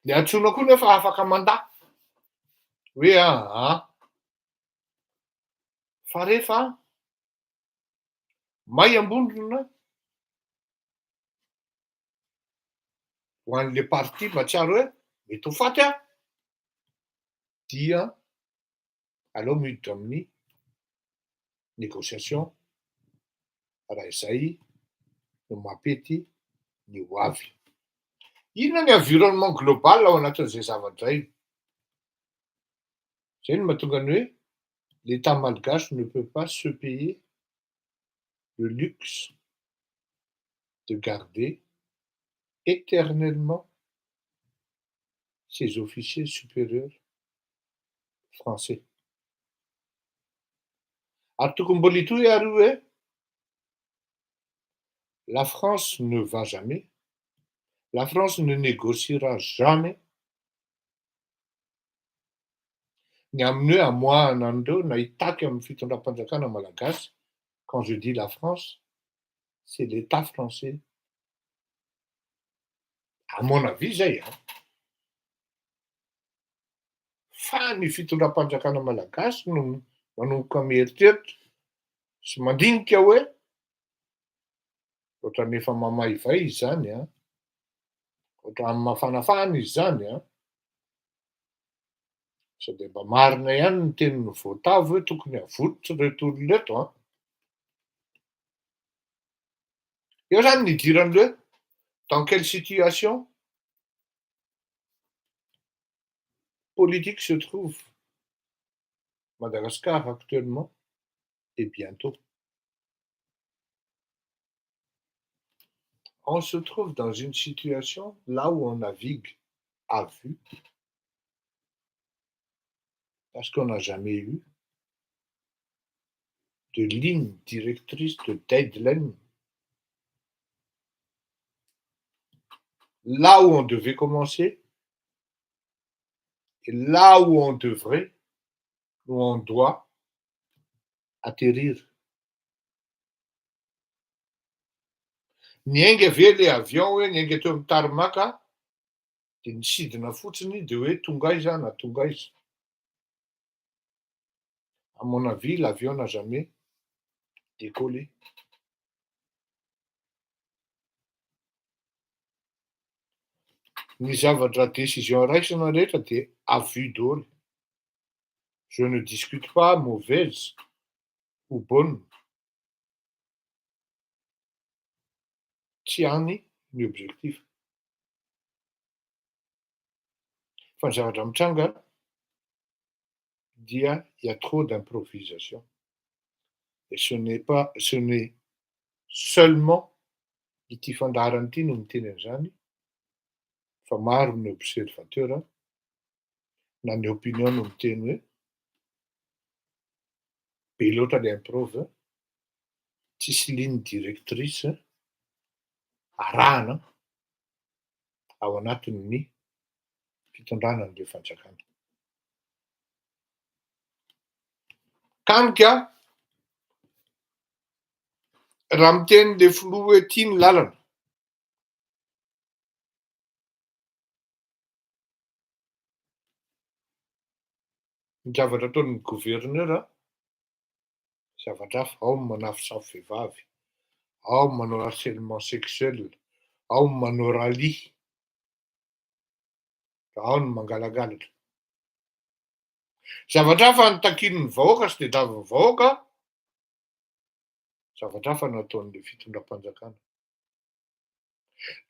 Le atsoina koa nefa afaka mandà hoe fa rehefa may ambondrona ho an'le parti mahatsiaro hoe mety ho faty dia aleo miditra amin'ny négociation raha izay no mampety ny ho avy. Inona ny environnement global ao anatin'izay zavatra izay? Zay no mahatonga ny hoe l'État malgache ne peut pas se payer le luxe de garder éternellement ses officiers supérieurs français. Ary tokony mbola hitohy ary hoe la France ne va jamais, la France ne négociera jamais ny amin'ny hoe amoahana an'ireo na hitaky amin'ny fitondram-panjakana malagasy. Quand je dis la France, c'est l'État français. À mon avis zay fa ny fitondram-panjakana malagasy no manomboka mieritreritra sy mandinika hoe ohatran'ny efa mamaivay izy zany ohatran'ny mafanafana izy zany sady mba marina ihany ny tenin'ny voatavo hoe tokony avototra reto olona reto eo zany nidiran'le hoe dans quelle situation politique se trouve Madagascar actuellement et bientôt. On se trouve dans une situation là où on navigue à vue parce qu'on n'a jamais eu de ligne directrice, de deadline. Là où on devait commencer et là où on devrait, où on doit atterrir. Niainga ve le avion hoe niainga teo amin'ny tarmac dia nisidina fotsiny dia hoe tonga aiza na tonga aiza. À mon avis, l'avion n'a jamais décollé. Ny zavatra décision raisina rehetra dia à vue daholo. Je ne discute pas mauvaise ou bonne. Tsy hany ny objectif. Fa ny zavatra mitranga dia il y a trop d'improvisation. Et ce n'est seulement ity fandaharana ity no miteny an'izany fa maro ny observateur na ny opinion no miteny hoe be loatra le improve tsisy ligne directrice arahana ao anatin'ny fitondrana an'ilay fanjakana. Kanika raha miteny le filoha hoe tia ny lalana ny zavatra ataon'ny gouverneur zavatra hafa, ao ny manafosafo vehivavy, ao ny manao harcèlement sexuel, ao ny manao rally, ao ny mangalagalatra. Zavatra hafa ny takin'ny vahoaka sy tadiavin'ny vahoaka, zavatra hafa nataon'ilay fitondram-panjakana.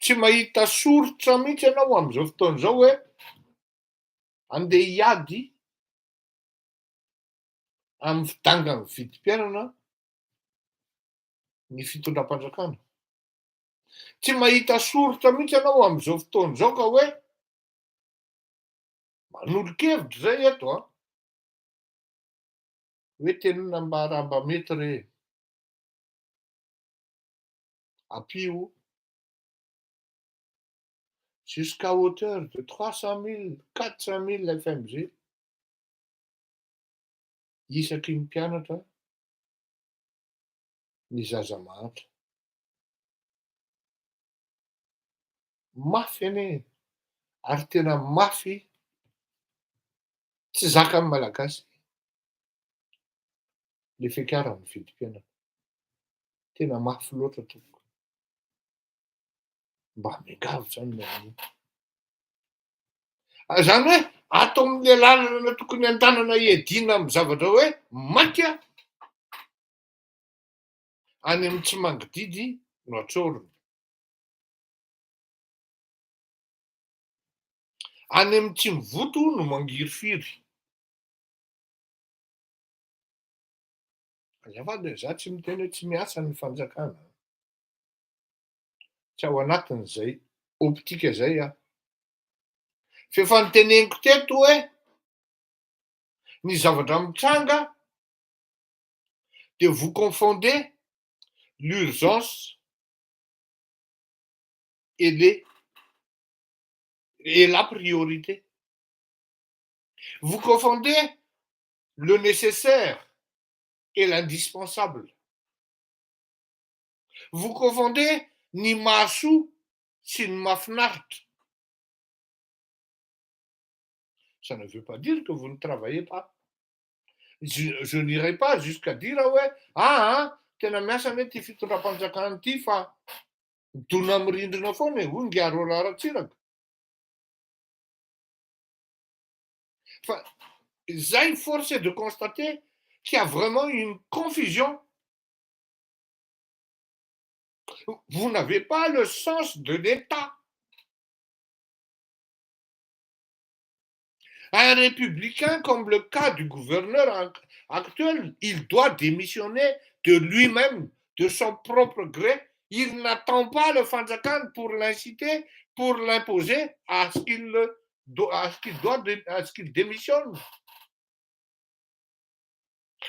Tsy mahita soritra mihitsy ianao amin'izao fotoana izao hoe andeha hiady amin'ny fidanga ny vidim-piainana ny fitondram-panjakana. Tsy mahita soritra mihitsy ianao amin'izao fotoana izao ka hoe manolo-kevitra zay eto a, hoe tenona raha mba mety re ampio jusqu'à hauteur de 300 000, 400 000 FMG isaky ny mpianatra ny zaza mahantra. Mafy anie, ary tena mafy tsy zakan'ny malagasy le fiakaran'ny vidim-piainana. Tena mafy loatra tompoko. Mba miangavy zany ny amin'io. Zany hoe atao amin'le lalana tokony andanana iadiana amin'ny zavatra hoe maika any amin'ny tsy mangididy no atsorina. Any amin'ny tsy mivoto no mangirifiry. Azafady za tsy miteny hoe tsy miasa ny fanjakana. Tsy ao anatin'izay optika zay aho. Fefa noteneniko teto hoe ny zavatra mitranga de vous confondez l'urgence et la priorité. Vous confondez le nécessaire et l'indispensable. Vous confondez ny mahasoa sy ny mahafinaritra. Ça ne veut pas dire que vous ne travaillez pas. Je n'irai pas jusqu'à dire ouais, tena miasa ane ty fitondram-panjakana ty fa midona amin'ny rindrina foana e, hoy ngaro aratsiraka. Enfin, zay force est de constater qu'il y a vraiment une confusion. Vous n'avez pas le sens de l'État. Un républicain, comme le cas du gouverneur actuel, il doit démissionner de lui-même, de son propre gré. Il n'attend pas le Fanzakan pour l'inciter, pour l'imposer à ce qu'il démissionne.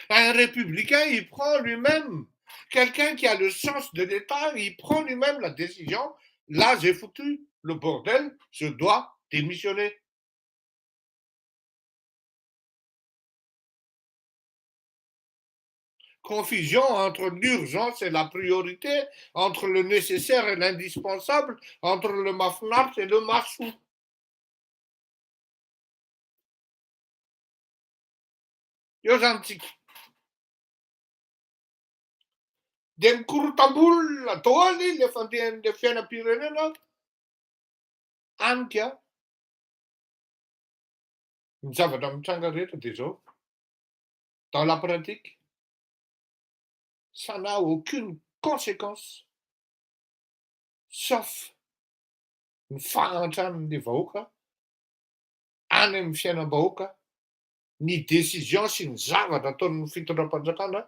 Un républicain, il prend lui-même, quelqu'un qui a le sens de l'État, il prend lui-même la décision. Là, j'ai foutu le bordel, je dois démissionner. Confusion entre l'urgence et la priorité, entre le nécessaire et l'indispensable, entre le mafnat et le massou. Io zantsika. De mikorotam-bolo daholo le fandehan'le fiainam-pirenena anika ny zavatra mitranga rehetra de zao. Dans la pratique, ça n'a aucune conséquence sauf ny fahantranin'le vahoaka any amin'ny fiainam-bahoaka, ny décision sy ny zavatra ataon'ny fitondram-panjakana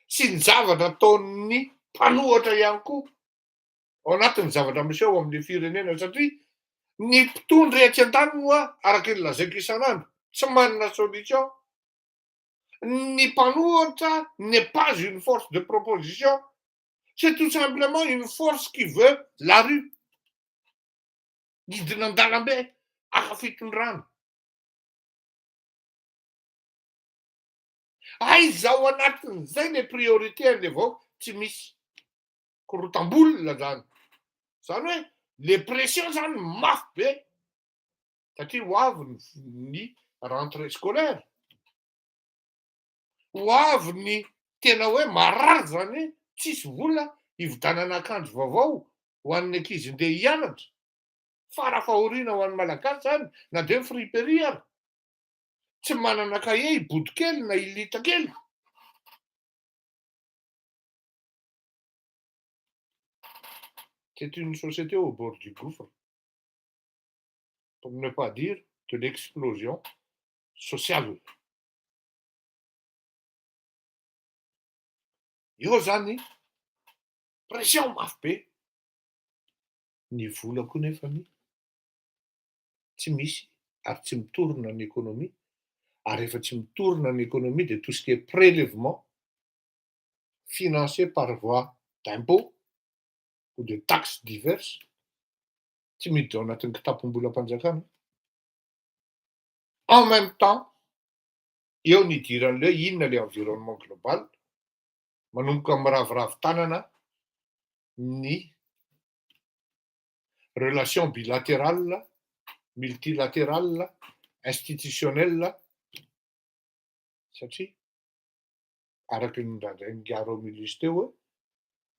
sy ny zavatra ataon'ny mpanohatra ihany koa ao anatin'ny zavatra miseho amin'le firenena satria ny mpitondry etsy an-tany moa araka ny lazaiko isan'andro tsy manana solution. Ni panohatra n'est pas une force de proposition, c'est tout simplement une force qui veut la rue. Midina an-dalambe aka fitondrana. Zao anatin'izay le priorité vao tsy misy korotam-bola zany. Zany hoe le pression zany mafy be satria ho avy ny rentrée scolaire. Ho avy ny tena hoe marary zany tsisy vola hividanana akanjo vaovao ho an'ny ankizy ndeha hianatra. Farafahoriana ho an'ny malagasy zany na de ny friperie ary. Tsy manana cahier ibody kely na ilita kely. C'est une société au bord du gouffre. Pour ne pas dire de l'explosion sociale. Io zany pression mafy be ny vola koa nefany tsy misy ary tsy mitorona ny économie ary rehefa tsy mitorona ny économie de tout ce qui est prélèvement financé par voie d'impôts ou de taxes diverses tsy miditra ao anatin'ny kitapom-bolam-panjakana. En même temps, eo ny idiran'le inona le environnement global, manomboka miraviravy tanana ny relation bilatérale, multilatérale, institutionnelle, satria araky ny ndraindray ny Romulus teo hoe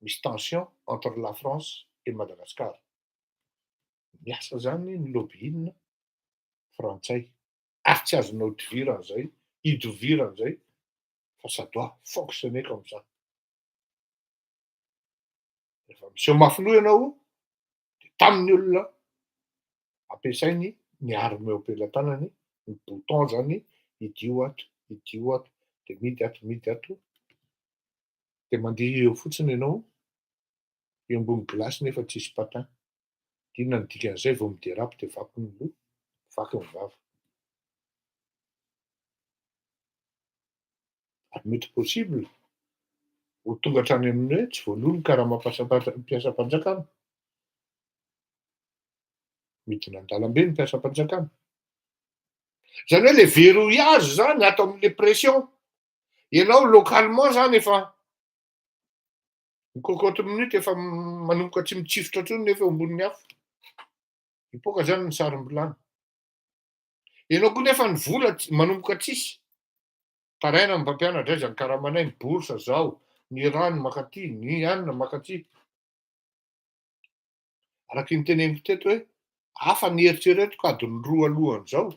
misy tension entre la France et Madagascar. Miasa zany ny lobbying frantsay ary tsy azonao idoviran'izay fa ça doit fonctionner comme ça. Rehefa miseho mafinoa ianao de tamin'ny olona ampiasainy ny arme eo ampelantanany, ny bouton zany idio ato de midy ato de mandeha eo fotsiny ianao eo ambony glasy nefa tsisy patin. Inona ny dikan'izay vao midérapy de vaky ny loha, vaky ny vava. Ary mety possible ho tonga hatrany amin'ny hoe tsy voalony karaha mampiasa-panjakana. Midina an-dalambe ny mpiasa-panjakana. Zany hoe le verrouillage zany atao amin'le pression. Ianao localement zany efa ny cocotte minute efa manomboka tsy mitsifotra intsony nefa eo ambonin'ny afo. Hipoaka zany ny sarim-bilany. Ianao koa nefa ny vola manomboka tsisy. Taraina ny mpampianatra aiza ny karamanay, ny bourse zao, ny rano makaty, ny anona makaty. Araky ny teneniko teto hoe hafa ny eritreretiko adiny 2 alohan'izao.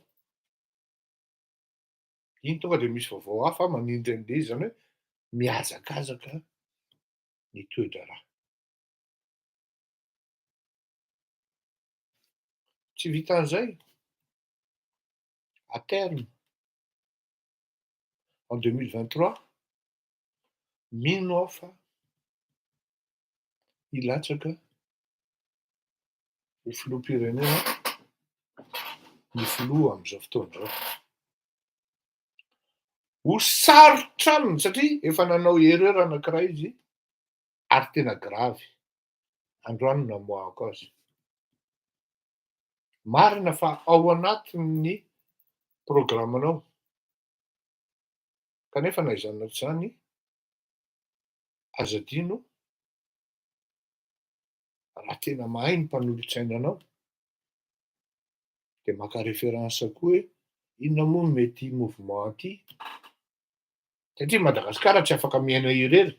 Iny tonga de misy vaovao hafa manindry an'le izy zany hoe mihazakazaka ny toe-draharaha. Tsy vitan'izay, à terme, en 2023, mino aho fa hilatsaka ny filoham-pirenena ny filoha amin'izao fotoana izao. Ho sarotra aminy satria efa nanao erreur anankiray izy ary tena gravy. Androany no namoahako azy. Marina fa ao anatin'ny programanao. Kanefa nahaizana zany aza adino raha tena mahay ny mpanolotsaina anao de maka référence koa hoe inona moa mety mouvement ty. Satria Madagascar tsy afaka miaina irery.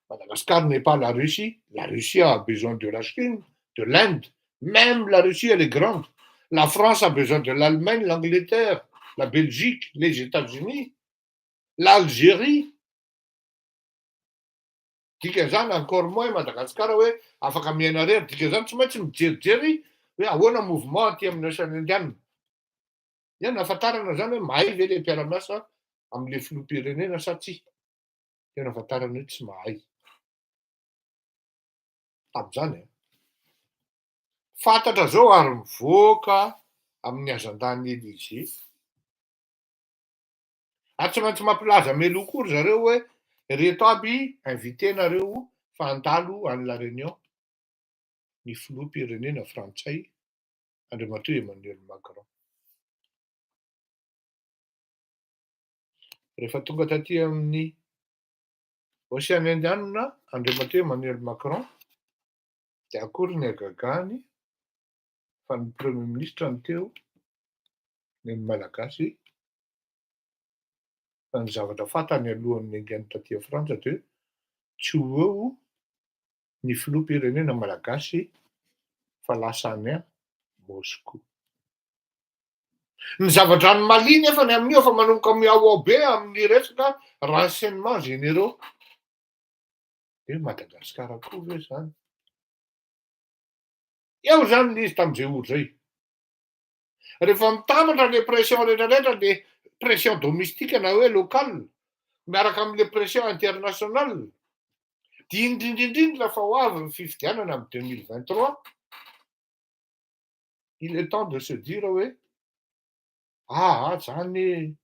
Madagascar n'est pas la Russie. La Russie a besoin de la Chine, de l'Inde. Même la Russie, elle est grande. La France a besoin de l'Allemagne, l'Angleterre, la Belgique, les États-Unis, l'Algérie. Dikazany encore moins Madagascar hoe afaka miaina rery. Dikazany tsy maintsy mijerijery hoe ahoana mouvement aty amin'ny Ocean Indiana. Iany ahafantarana zany hoe mahay ve le mpiara-miasa amin'le filoham-pirenena sa tsy. Tena ahafantarana hoe tsy mahay. Tamin'izany. Fantatra zao ary mivoaka amin'ny hazan-dany Élysée. Ary tsy maintsy mampilaza melokory zareo hoe reto aby invité nareo fa handalo any la réunion ny filoham-pirenena frantsay Andriamatoa Emmanuel Macron. Rehefa tonga taty amin'ny Ocean Indiana Andriamatoa Emmanuel Macron de akory ny agagany fa ny premier ministre ny teo ny malagasy fa ny zavatra fantany alohan'ny ingany taty Frantsa de tsy ho eo ny filoham-pirenena malagasy fa lasa any a Moscou. Ny zavatra ny malia nefa ny amin'io fa manomboka miao be amin'ny resaka renseignements généraux. De Madagascar akory ve zany? Eo zany izy tamin'izay olo zay. Rehefa mitambatra le pression rehetrarehetra, le pression domestique na hoe local, miaraka amin'le pression international. Dia indrindrindrindra fa ho avy ny fifidianana amin'ny 2023, il est temps de se dire hoe zany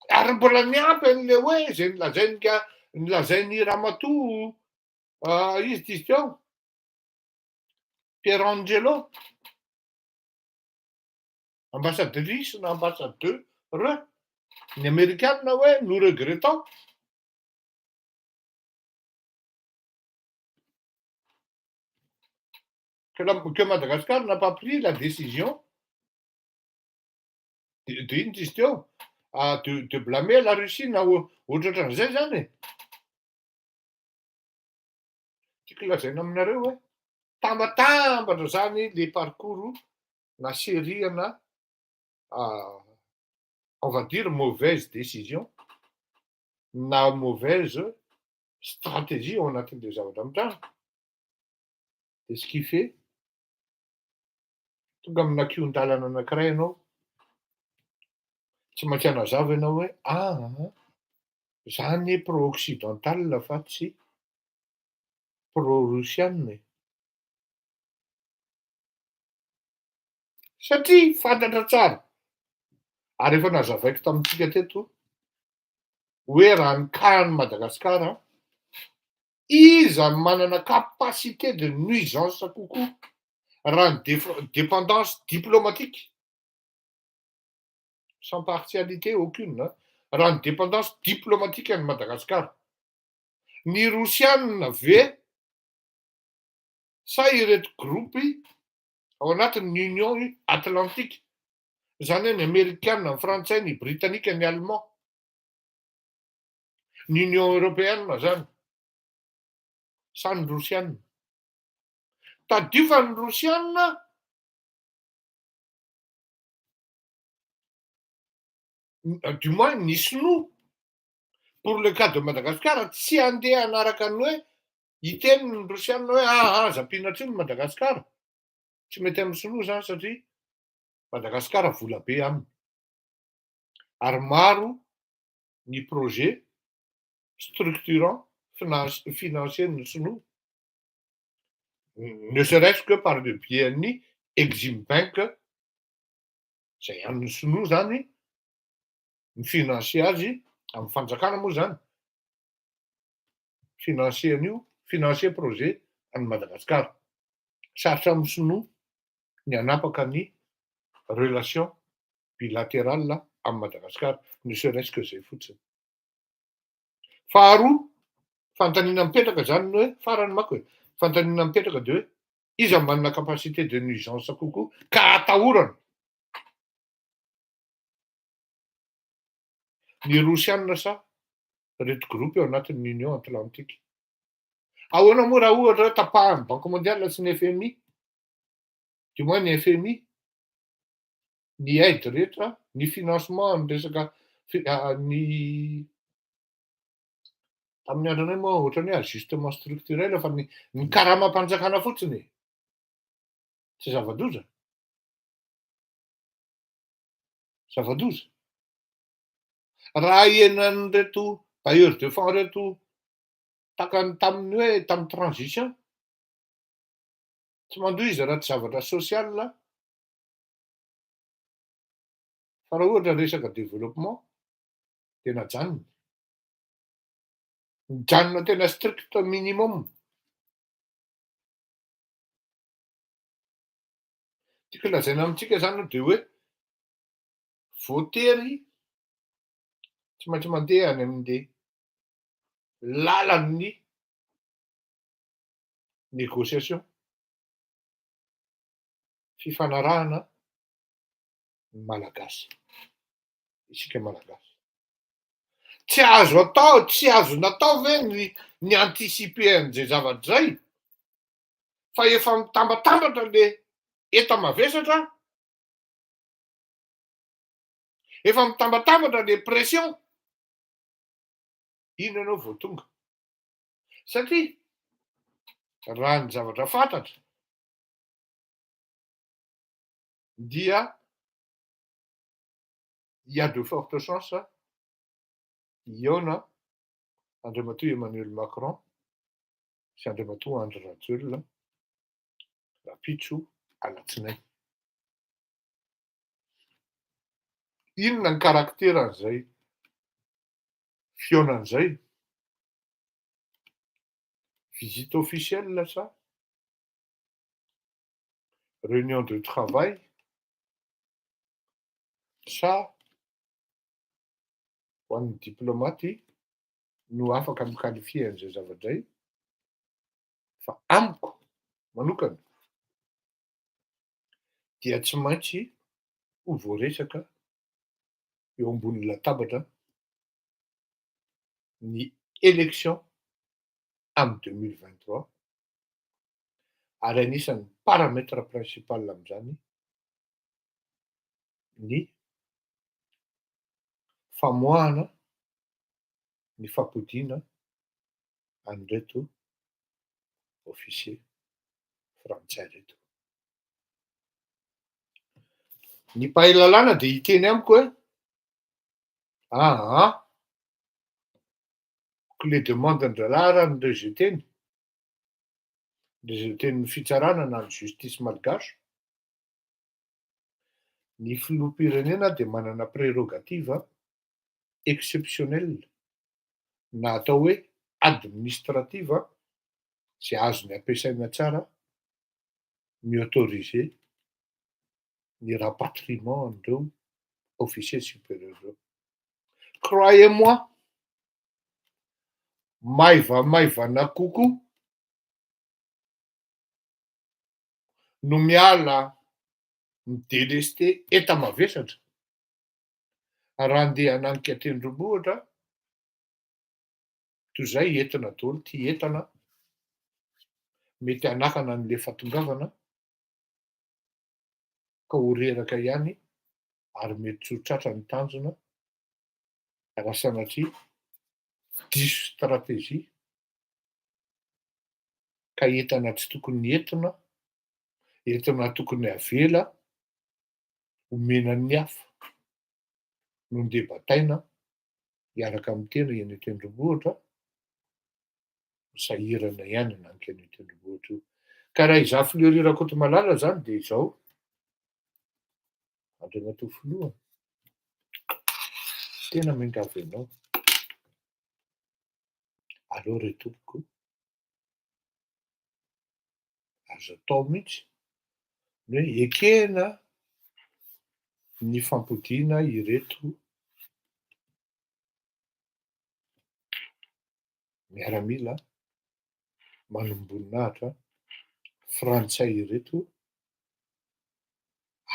ary mbola miampy an'le hoe zay nolazainy Ramatoa izy dizy teo Pierangelo, ambassadrice na ambassadeur ny Américaine hoe nous regrettons que Madagascar n'a pas pris la décision de blâmer la Russie na ohatran'izay zany e. Tiako lazaina aminareo hoe tambatambatra zany le parcours na série-na on va dire mauvaise décision na mauvaise stratégie ao anatin'le zavatra mitranga. De ce qui fait tonga amina kion-dalana anankiray ianao, tsy maintsy hanazava ianao hoe zany pro-occidental fa tsy pro-russiane. Satria fantatra tsara, ary efa nazavaiko tamintsika teto hoe raha ny cas ny Madagasikara, iza manana capacité de nuisance kokoa raha ny dépendance diplomatique, sans partialité aucune, raha ny dépendance diplomatique an'i Madagasikara. Ny Rosianina ve sa ireto groupy ao anatin'ny Union Atlantique, zany hoe ny Amerikanina, ny Frantsay, ny Britanika, ny Allemand, ny Union Européenne zany, sa ny Rosianina. Tadio fa ny Rosianina du moins ny sinoa pour le cas de Madagascar tsy andeha anaraka ny hoe hiteny ny Rosianina hoe aza mpihinatra iny Madagasikara. Tsy mety amin'ny sinoa zany satria Madagasikara vola be aminy. Ary maro ny projet structurant financier ny sinoa. Ne serait-ce que par le biais ny Exim Bank, zay an'ny sinoa zany ny financier azy amin'ny fanjakana moa zany. Financier an'io, financier projet an'i Madagasikara. Sarotra amin'ny sinoa ny hanapaka ny relation bilatérale amin'ny Madagasikara, ne serait-ce que zay fotsiny. Faharoa, fanontaniana mipetraka zany hoe farany manko e, fanontaniana mipetraka de hoe iza manana capacité de nuisance kokoa ka atahorana ny Rosianina sa reto groupe ao anatin'ny Union Atlantique. Ahoana moa raha ohatra hoe tapahan'ny Banque mondiale sy ny FMI, du moins ny FMI, ny aide rehetra, ny financement ny resaka ny tamin'ny andronay moa ohatran'ny hoe ajustement structurel fa ny karamam-panjakana fotsiny e. Tsy zava-doza. Zava-doza. Raha ienan'ireto bailleurs de fonds reto takany tamin'ny hoe tamin'ny transition, tsy mandoa izy raha tsy zavatra social, fa raha ohatra resaka développement tena janona. Mijanona tena strict minimum. Tiako lazaina amintsika zany de hoe voatery tsy maintsy mandeha any amin'le lalan'ny négociation, fifanarahana malagasy, isika malagasy. Tsy azo atao, tsy azo natao ve ny anticiper an'izay zavatra zay, fa efa mitambatambatra le enta-mavesatra, efa mitambatambatra le pression, ino ianao vao tonga. Satria raha ny zavatra fantatra dia il y a de fortes chances iona Andriamatoa Emmanuel Macron sy Andriamatoa Andry Rajoelina rapitso alatsinainy. Inona ny karakteran'izay fionan'izay? Visite officielle sa? Réunion de travail sa ho an'ny diplomaty no afaka miqualifie an'izay zavadray fa amiko manokana dia tsy maintsy ho voaresaka eo ambony latabatra ny élection amin'ny 2023 ary anisan'ny paramètre principal amin'izany ny famoahana ny fampodiana an'ireto officier frantsay reto. Ny mpahay lalàna dia hiteny amiko hoe que les demandes-dralahy raha ny rejeten'ny fitsarana na ny justice malgache, ny filoham-pirenena dia manana prérogative exceptionnelle na atao hoe administrative zay azony ampiasaina tsara mi-autoriser ny rapatriement an'ireo officiers supérieurs. Croyez-moi, maivamaivana kokoa no miala midélesté eta-mavesatra raha andeha hananika tendrombohitra toy izay entina daholo ty entana mety hanakana an'le fahatongavana ka ho reraka ihany ary mety tsy ho tratra ny tanjona raha sanatria diso stratégie ka entana tsy tokony entana tokony avela omenan'ny hafa no ndeha bataina hiaraka mitena eny an-tendrombohitra sahirana ihany hananika an'io tendrombohitra io. Ka raha izaho Fleury Rakotomalala zany dia izao Andriamatoa filoha tena miangavy ianao. Aleo re tompoko azo atao mihitsy ny hoe ekena ny fampodiana ireto miaramila manomboninahitra frantsay ireto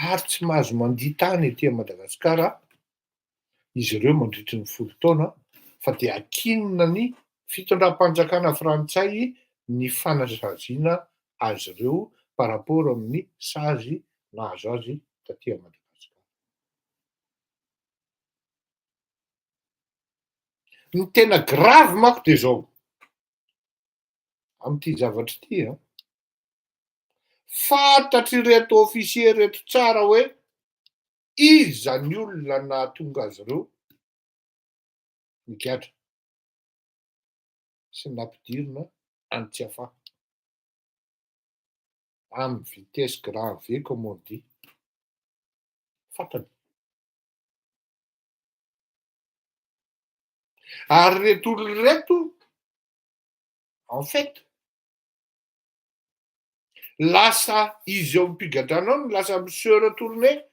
ary tsy mahazo mandiha tany etỳ Madagasikara izy ireo mandritry ny 10 taona fa dia akinona ny fitondram-panjakana frantsay ny fanasaziana azy ireo par rapport amin'ny sazy nahazo azy tatỳ Madagasikara. Ny tena grave manko dia zao amin'ity zavatra ity fantatry reto officier reto tsara hoe iza ny olona nahatonga azy ireo nigadra sy nampidirina an-tsiafaha amin'ny vitesse grand V comme on dit. Fantany. Ary reto olona reto en fait lasa izy eo ampigadranao no lasa monsieur retourné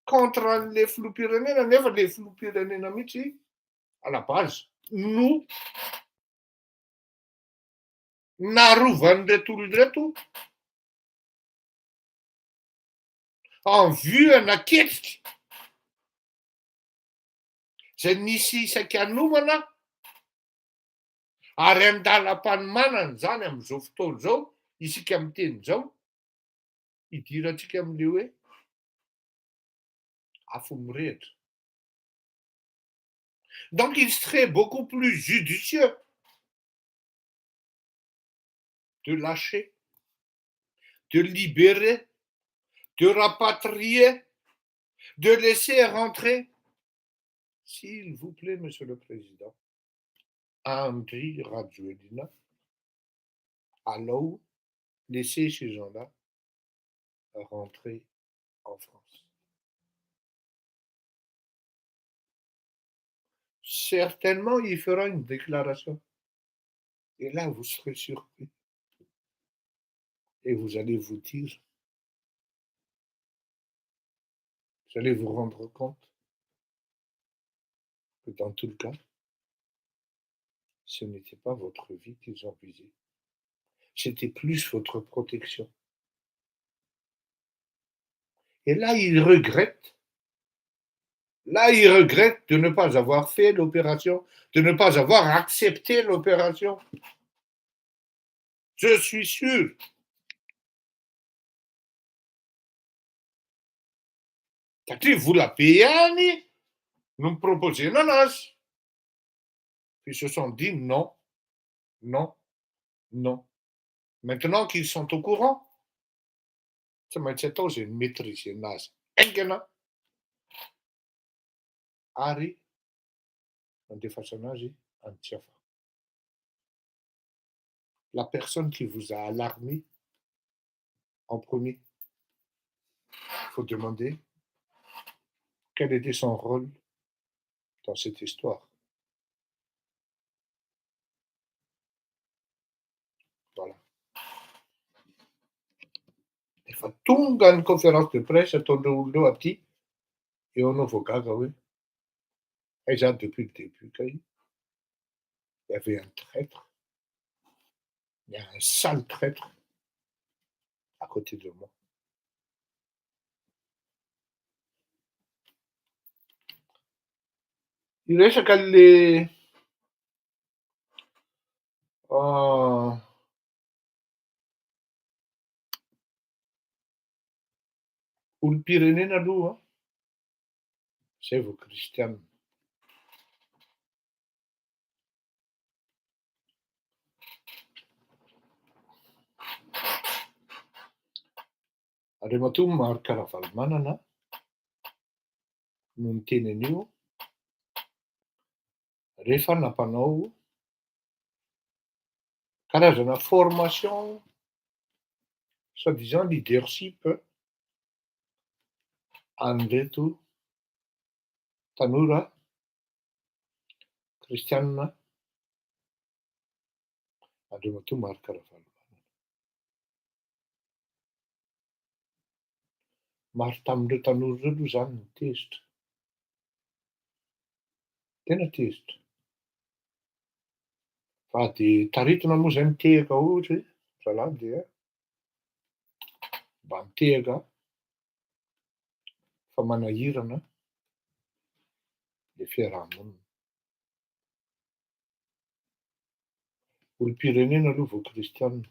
contre an'le filoham-pirenena nefa le filoham-pirenena mihitsy à la base no narovan'ireto olona reto en vue hanaketrika zay nisy isan-kanomana ary andalam-panomanana zany amin'izao fotoana izao isika miteny izao hidirantsika amin'le hoe afo mirehitra. Donc il serait beaucoup plus judicieux de lâcher, de libérer de rapatrier, de laisser rentrer, s'il vous plaît, Monsieur le Président, Andry Rajoelina, allons laisser ces gens-là rentrer en France. Certainement, il fera une déclaration. Et là, vous serez surpris. Et vous allez vous dire, vous allez vous rendre compte que dans tout le cas, ce n'était pas votre vie qu'ils ont visée. C'était plus votre protection. Et là, ils regrettent. Là, ils regrettent de ne pas avoir fait l'opération, de ne pas avoir accepté l'opération. Je suis sûr. Tati, vous la payez, Annie? Nous me proposez une ananas. Ils se sont dit non, non, non. Maintenant qu'ils sont au courant, c'est aussi une maîtrise, une nase. Ari, un défaçonnage, un tchafa. La personne qui vous a alarmé en premier, il faut demander quel était son rôle dans cette histoire. Voilà. Il faut tout une conférence de presse, à ton dos à petit, et on ne faut qu'à oui. Et ça, depuis le début, il y avait un traître, il y a un sale traître à côté de moi. Il reste qu'à les... Ou le Pyrénées, hein? C'est vous, Christian. Arrivato marca la falmanana, non tiene niu, refa na panao, karazana formation, soi-disant leadership, andreto tanora, Christian, arrivato marca la falmanana. Maro tamin'ireo tanora ireo aloha zany ny tezitra. Tena tezitra. Fa dia taritona moa izay mitehaka ohatra hoe zalahy dia mba mitehaka fa manahirana ilay fiarahamonina. Olom-pirenena aloha vao kristianina.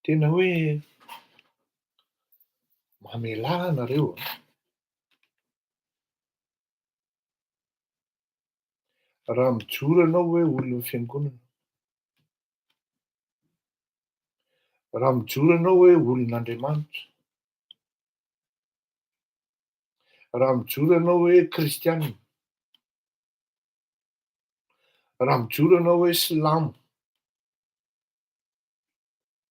Tena hoe mamelà nareo. Raha mijoro ianao hoe olona fiangonana, raha mijoro ianao hoe olon'Andriamanitra, raha mijoro ianao hoe kristianina, raha mijoro ianao hoe silamo,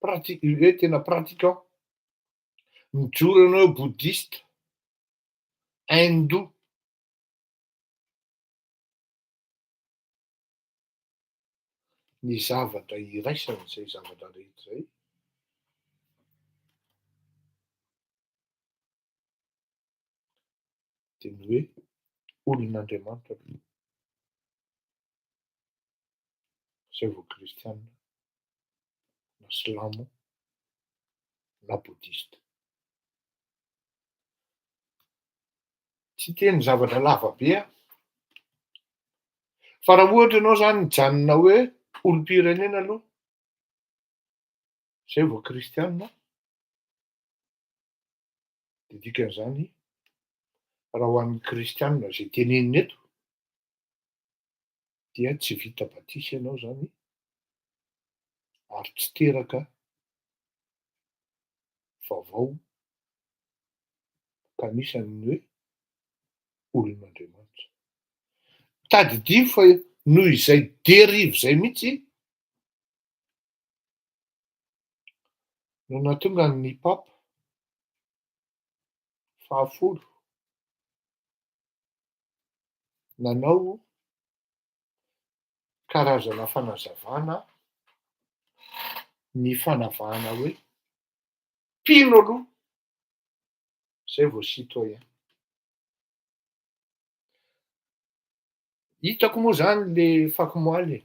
hoe tena pratiquant, mijoro ianao hoe bouddhiste, hindou, ny zavatra iraisany izay zavatra rehetra izay. Dia ny hoe olon'Andriamanitra izay vao kristianina, na silamo, na bouddhiste. Tsy teny zavatra lavabe aho. Fa raha ohatra ianao zany mijanona hoe olom-pirenena aloha, izay vao kristianina, dia dikan'izany raha ho an'ny kristianina izay tenenina eto, dia tsy vita batisa ianao zany ary tsy teraka vaovao ka anisan'ny hoe olon'Andriamanitra. Tadidio fa noho izay derive zay mihitsy no nahatonga ny papa fahafolo nanao karazana fanazavana ny fanavahana hoe mpino aloha zay vao citoyen. Hitako moa zany le faky-moaly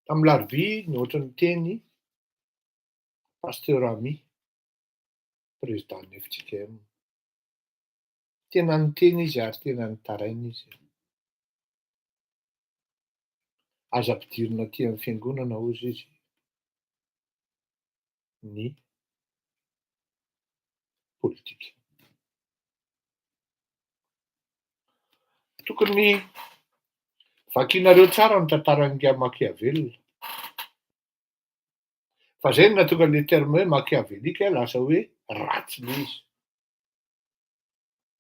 tamin'ny larobia ny ohatran'ny teny pasteur Ami, président ny FJKM. Tena niteny izy ary tena nitaraina izy. Aza ampidirina aty amin'ny fiangonana hozy izy ny politika. Tokony vakianareo tsara ny tantaran'ny Machiavel. Fa zay no nahatonga le terme hoe machiavélika lasa hoe ratsy le izy.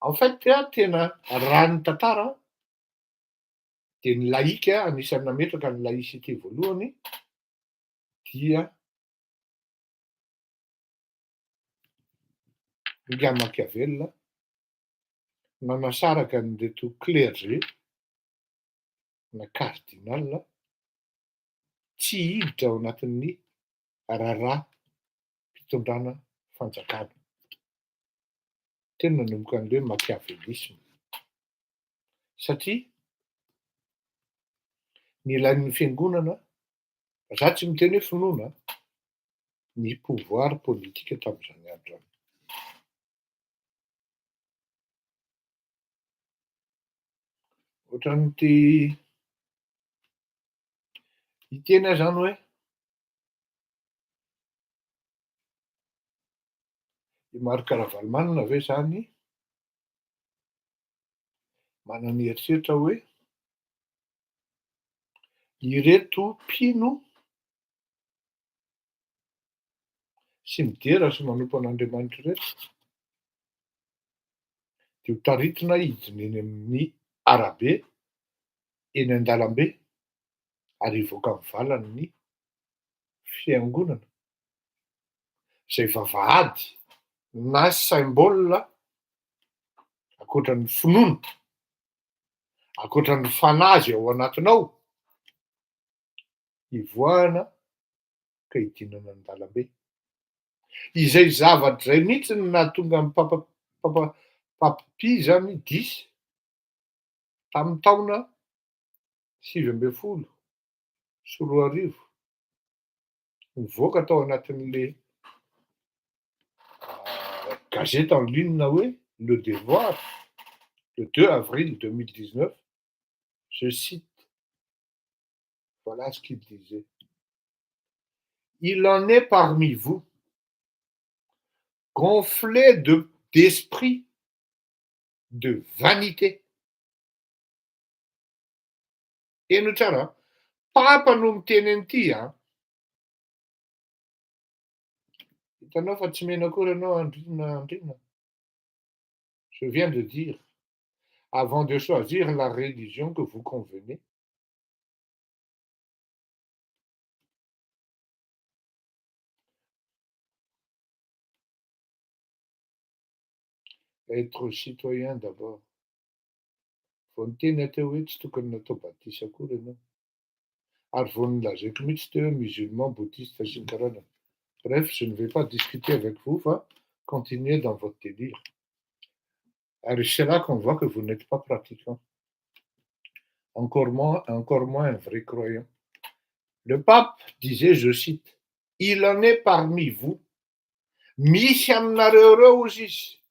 En fait, tena raha ny tantara dia ny laïque anisan'ny nametraka ny laïcité voalohany dia nga Machiavel nanasaraka an'ireto clergé na cardinal tsy hiditra ao anatin'ny raharaha fitondrana fanjakana. Tena nanomboka an'ilay machiavélisme. Satria ny ilain'ny fiangonana, za tsy miteny hoe finoana, ny pouvoir politika tamin'izany andro zany. Ohatran'ity hiteny zany hoe i Marc Ravalomanina ve zany manana eritreritra hoe ireto mpino sy midera sy manompo an'Andriamanitra reto dia ho taritina hidina eny amin'ny arabe, eny an-dalambe ary hivoaka mivalana ny fiangonana izay vavahady na symbole ankoatran'ny finoana, ankoatran'ny fanazy ao anatinao, hivoahana ka hidinana an-dalambe. Izay zavatra izay mihitsy no nahatonga ny Pape Pie zany 10 tamin'ny taona 1970 nivoaka tao anatin'le gazette en ligne hoe Le Devoir, le 2 avril 2019, je cite, voilà ce qu'il disait. Il en est parmi vous, gonflé d'esprit, de vanité. Eno tsara, papa no miteny an'ity hitanao fa tsy mena akory ianao andrina. Je viens de dire, avant de choisir la religion que vous convenez, être citoyen d'abord. Vao niteny teo hoe tsy tokony natao batisa akory ianao. Ary vao nilazaiko mihitsy teo musulman, bouddhiste sy ny karazany. Bref, je ne vais pas discuter avec vous, va continuer dans votre délire. Alors c'est là qu'on voit que vous n'êtes pas pratiquant. Encore moins un vrai croyant. Le pape disait, je cite, il en est parmi vous, misy aminareo reo ozy izy.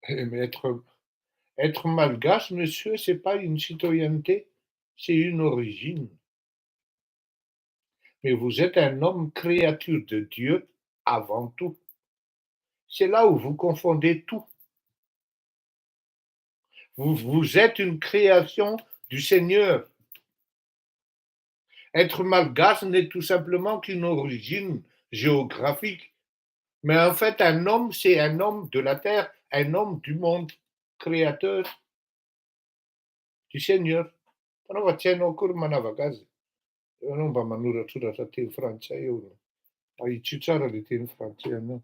Mais être malgache, monsieur, c'est pas une citoyenneté, c'est une origine. Mais vous êtes un homme créature de Dieu avant tout. C'est là où vous confondez tout. Vous êtes une création du Seigneur. Être malgache n'est tout simplement qu'une origine géographique. Mais en fait, un homme, c'est un homme de la terre, un homme du monde, créateur du Seigneur. Non va tieno akory manavagazy. Ianao mba manoratsoratra teny frantsay eo. Ahitsio tsara le teny frantsay anao.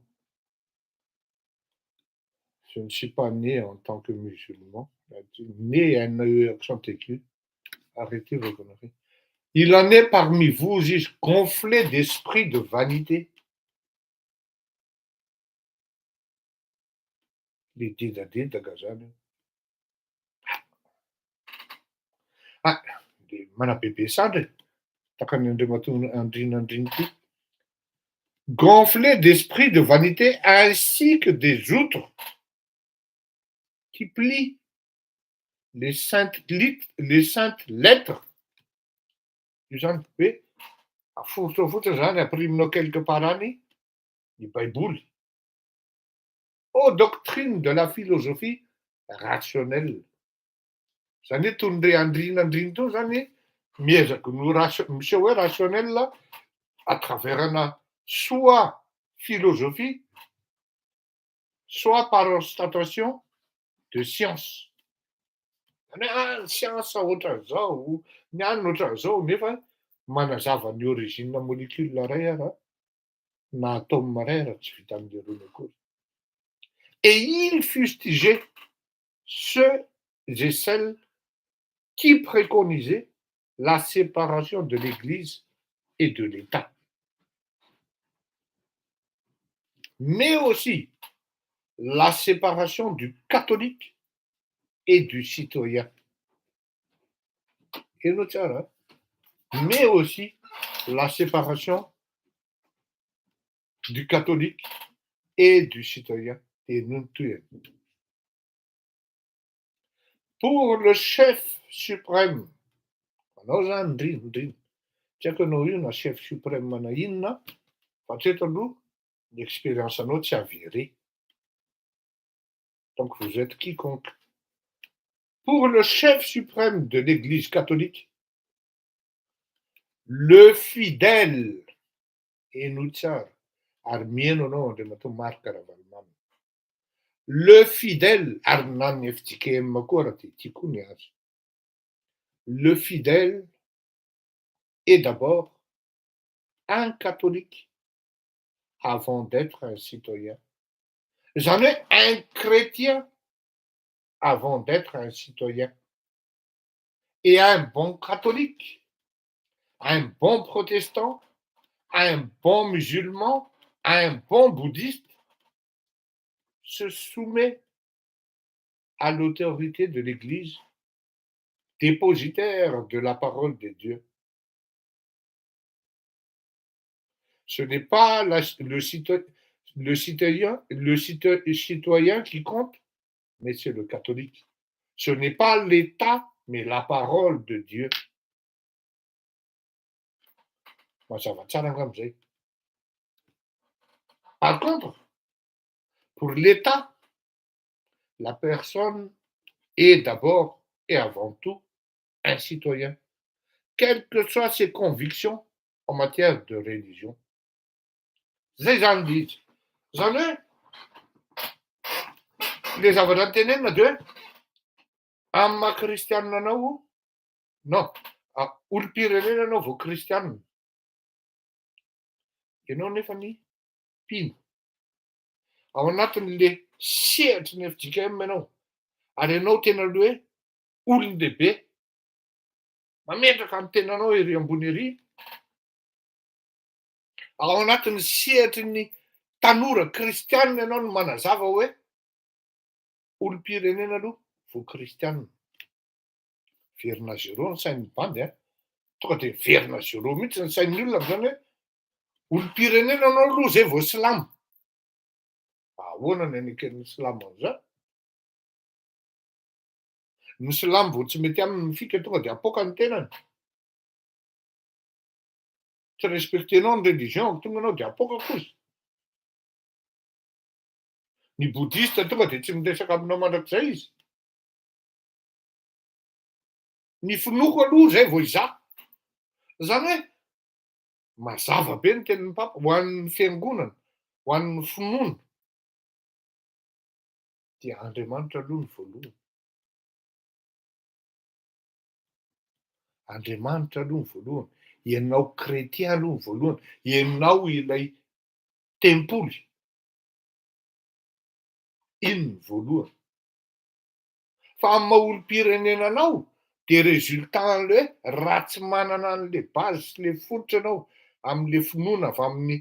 Je ne suis pas né en tant que musulman. Né un accent aigu. Arrêtez vos conneries. Il en est parmi vous gonflé d'esprit de vanité. Les dida gazany. Ah, manabebe sandry. Takany Andriamato andrinandriny ity. Gonflé d'esprit de vanité ainsi que des outres qui plient les saintes lettres du Saint P. Fotofoto zany apriminao quelque part any ny Baiboly. Aux doctrines de la philosophie rationnelle. Zany hoe toy ny andrinandriny to zany miezaky miseho hoe rationnel à travers soit philosophie, soit par constatation de science. Science ohatran'izao, ny anina ohatran'izao nefa manazava ny origine molécule ray ara na atome ray ara tsy vita amin'irony akory. Et il fustigeait ceux et celles qui préconisaient la séparation de l'Église et de l'État. Mais aussi la séparation du catholique et du citoyen. Et mais aussi la séparation du catholique et du citoyen. Et nous tuer. Pour le chef suprême, anao zany ndrindrindrindra, tsy haiko anao io na chef suprême na inona, fa hatreto aloha ny expérience anao tsy avéré. Donc vous êtes quiconque. Pour le chef suprême de l'Église catholique, le fidèle, et nous tsara, ary mihaino anao Andriamato marika Ravalomamy. Le fidèle, ary nan'ny FJKM koa raha ty koa ny azy. Le fidèle est d'abord un catholique avant d'être un citoyen. J'en ai un chrétien avant d'être un citoyen. Et un bon catholique, un bon protestant, un bon musulman, un bon bouddhiste se soumet à l'autorité de l'Église, dépositaire de la parole de Dieu. Ce n'est pas le citoyen qui compte, mais c'est le catholique. Ce n'est pas l'État, mais la parole de Dieu. Moi, ça va tsara angambizay. Par contre, pour l'État, la personne est d'abord et avant tout un citoyen, quelles que soient ses convictions en matière de religion. Zay zany dizy. Zany hoe, le zavatra tenenina de hoe amin'ny maha-kristianina anao, non, olo-pirenena anao vao kristianina. Ianao nefa ny mpino. Ao anatin'le sehatry ny FJKM ianao, ary ianao tena hoe olon-dehibe, mametraka amin'ny tenanao ery ambony ery. Ao anatin'ny sehatry ny tanora kristianina ianao no manazava hoe olom-pirenena aloha vao kristianina. Verina zéro ny sain'ny bandy, tonga dia verina zéro mihitsy ny sain'ny olona zany hoe olom-pirenena anao aloha zay vao silamo. Ahoana ny aneken'ny silamo an'izany? Ny silamo vao tsy mety amin'ny fika tonga dia apoaka ny tenany. Tsy respectenao ny religion, tonga anao dia apoaka kozy. Ny bouddhiste tonga dia tsy miresaka aminao mandrakizay izy. Ny finoko aloha zay vao izaho. Zany hoe mazava be ny tenin'ny papa ho an'ny fiangonana, ho an'ny finoana dia Andriamanitra aloha ny voalohany. Andriamanitra aloha ny voalohany. Ianao kretien aloha ny voalohany. Ianao ilay tempoly. Iny ny voalohany. Fa amin'ny maha-olom-pirenenanao dia résultat an'le hoe raha tsy manana an'le base sy le fototra anao amin'le finoana avy amin'ny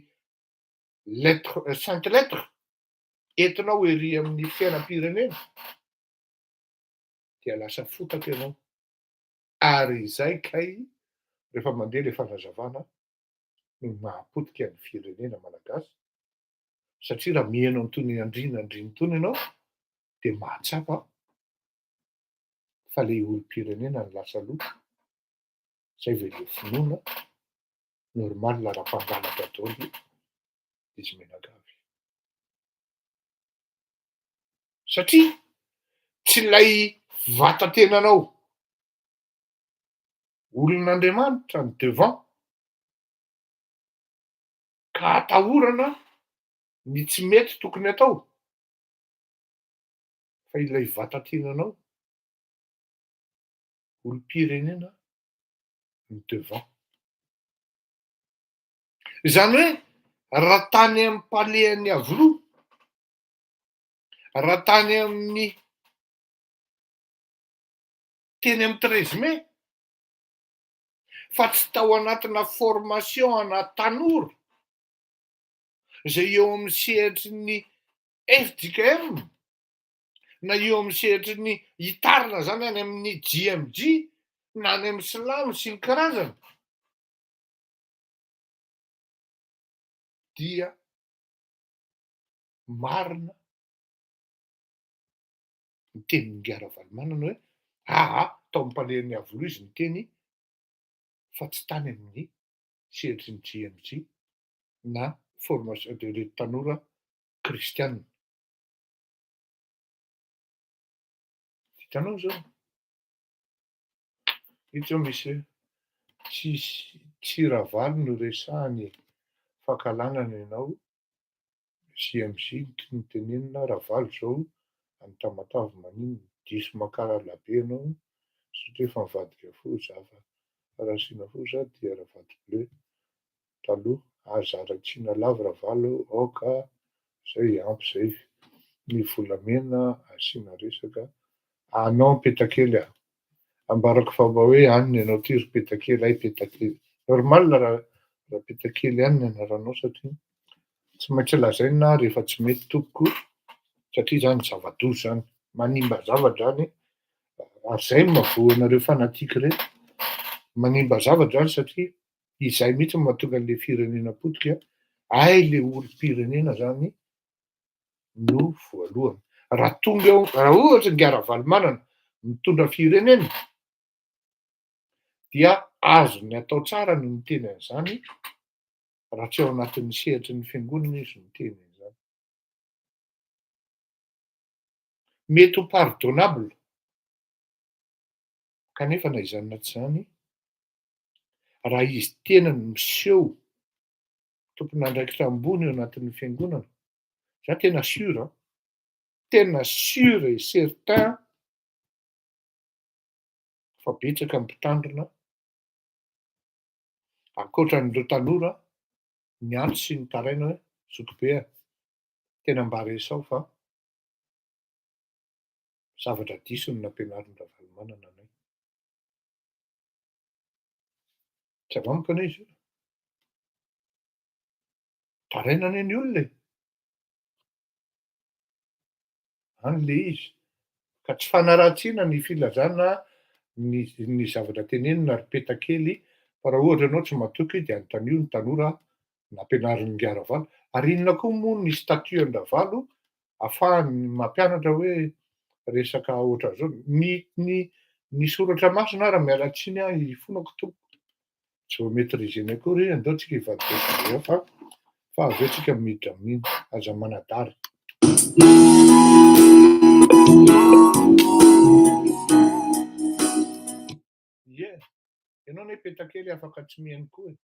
lettre, sainte lettre entinao ery amin'ny fiainam-pirenena dia lasa fotaka ianao. Ary izay kay rehefa mandeha ilay fanazavana no mahapotika ny firenena malagasy satria raha mihaino an'itony andriana itony ianao dia mahatsapa fa ilay olom-pirenena no lasa loha. Zay vao ilay finoana normal raha-mpangalatra daholo izy menagavy. Satria tsy ilay vatantenanao olon'Andriamanitra ny devant ka atahorana ny tsy mety tokony atao, fa ilay vatantenanao olom-pirenena ny devant. Izany hoe raha tany amin'ny palais-ny avoloa, raha tany amin'ny teny amin'ny 13 mai fa tsy tao anatina formation ana tanora izay eo amin'ny sehatry ny FJKM na eo amin'ny sehatry ny hitarina zany any amin'ny JMJ na any amin'ny silamo sy ny karazany dia marina ny tenin'ny Ngara Valomanana hoe tao amin'ny palais-ny avoloa izy ny teny fa tsy tany amin'ny sehatry ny JMJ na formation de tanora kristianina. Hitanao zao, ito zao misy tsy Ravaly no resahany fankalanana ianao, JMJ ny tenenina Ravaly zao any Tamatave manino diso mankalabe ianao satria efa mivadika fo zava Racine fo za dia Ravady bleu taloha Zaratsiana lava Ravalo aoka zay ampy zay ny volamena asiana resaka anao Petakely ambarako fa mba hoe any ianao ty ry Petakely ay Petakely normal raha Petakely any ny anaranao satria tsy maintsy lazaina rehefa tsy mety tompoko satria zany zava-doza zany manimba zavatra zany ary zay no mahavoa anareo fanatika reto manimba zavatra zany satria izay mihitsy no mahatonga an'le firenena potika ay le olom-pirenena zany no voalohany. Raha tonga eo raha ohatra Ngara Valomanana mitondra firenena dia azony atao tsara ny miteny an'izany raha tsy ao anatin'ny sehatry ny fiangonana izy miteny an'izany. Mety ho pardonnable kanefa na izany na tsy izany raha izy tena no miseho tompona andraikitra ambony eo anatin'ny fiangonana, za tena sûr et certain fa betsaka ny mpitandrina ankoatran'ireo tanora ny antso sy ny taraina hoe zokibe tena mba resao fa zavatra diso no nampianarin'ny Ravalomanana anay. Tsy avamiko anie izy io. Taraina anie ny olona any le izy ka tsy fanaratsiana ny filazana ny zavatra tenenina ry Petakely fa raha ohatra ianao tsy matoky dia anontania ny tanora nampianarin'ny Ngara Valo ary inona koa moa ny statut an'i Ravalo ahafahany mampianatra hoe resaka ohatran'izao ny soratra masina ary miala tsiny hifonako tompoko tsy vao maîtrisenay akory andao tsika hivadika fa avy eo tsika miditra amin'iny aza manadary. Ianao ne petakely afaka tsy mihaino koa e.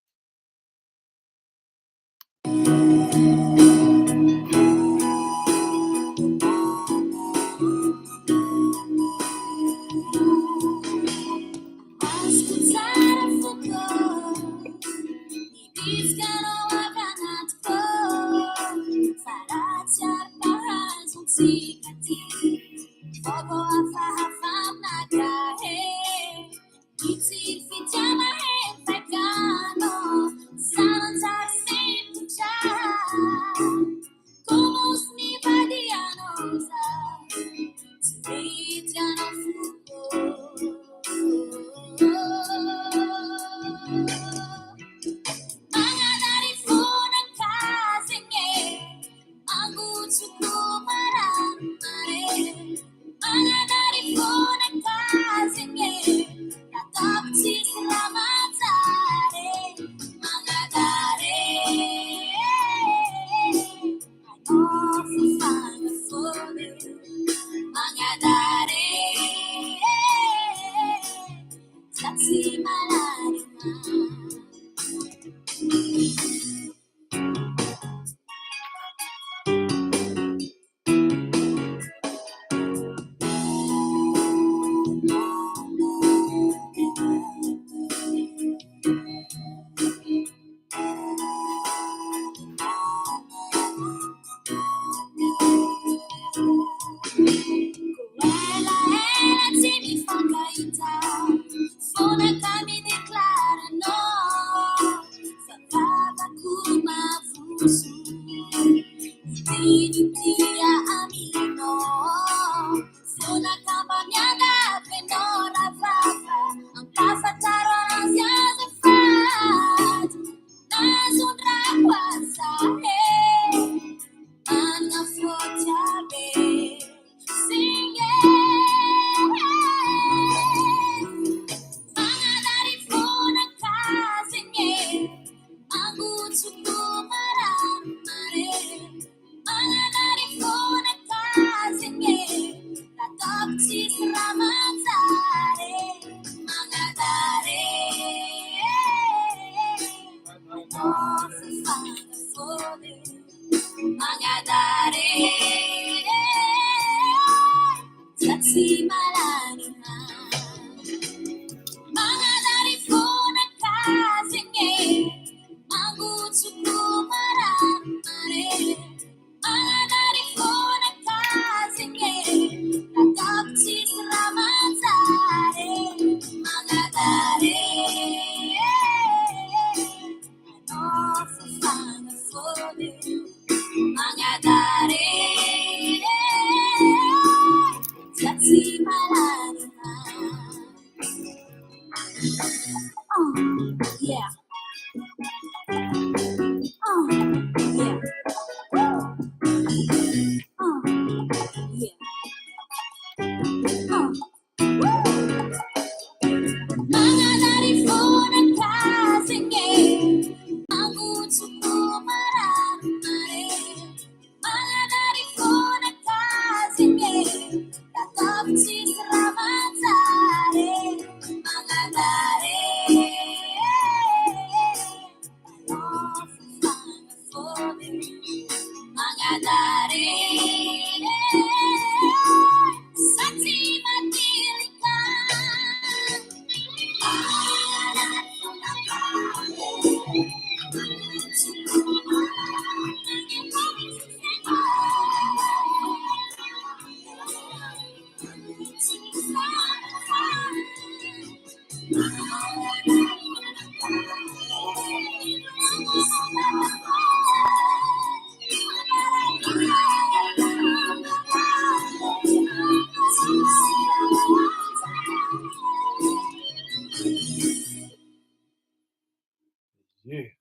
Ie,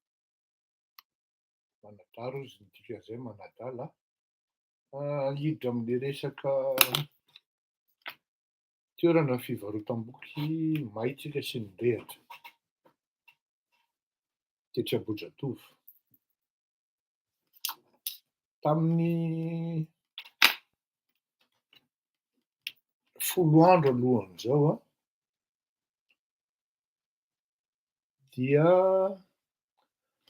manadaro izy midika zay manadala. Hiditra amin'le resaka toerana fivarotam-boky Maitsika sy ny Rehatra tetry Ambohijatovo. Tamin'ny 10 andro alohan'izao dia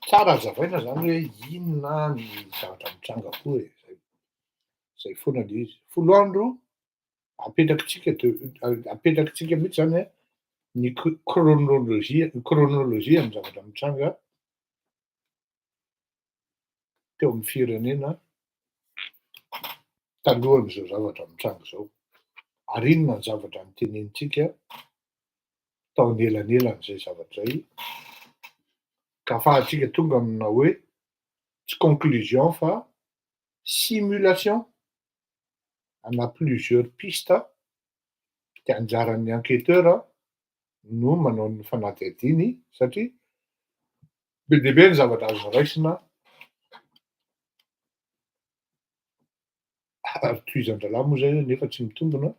tsara hazavaina zany hoe inona ny zavatra mitranga koa e. Zay foana le izy. 10 andro apetrakitsika mihitsy zany a ny chronologie ny zavatra mitranga teo amin'ny firenena talohan'izao zavatra mitranga zao. Ary inona ny zavatra notenenintsika tao anelanelan'izay zavatra zay ka afahantsika tonga amina hoe tsy conclusion fa simulation ana plusieurs pistes de anjaran'ny enquêteur no manao ny fanadihadiny satria be dia be ny zavatra azo raisina ary tohizan-dralahy moa zay nefa tsy mitombona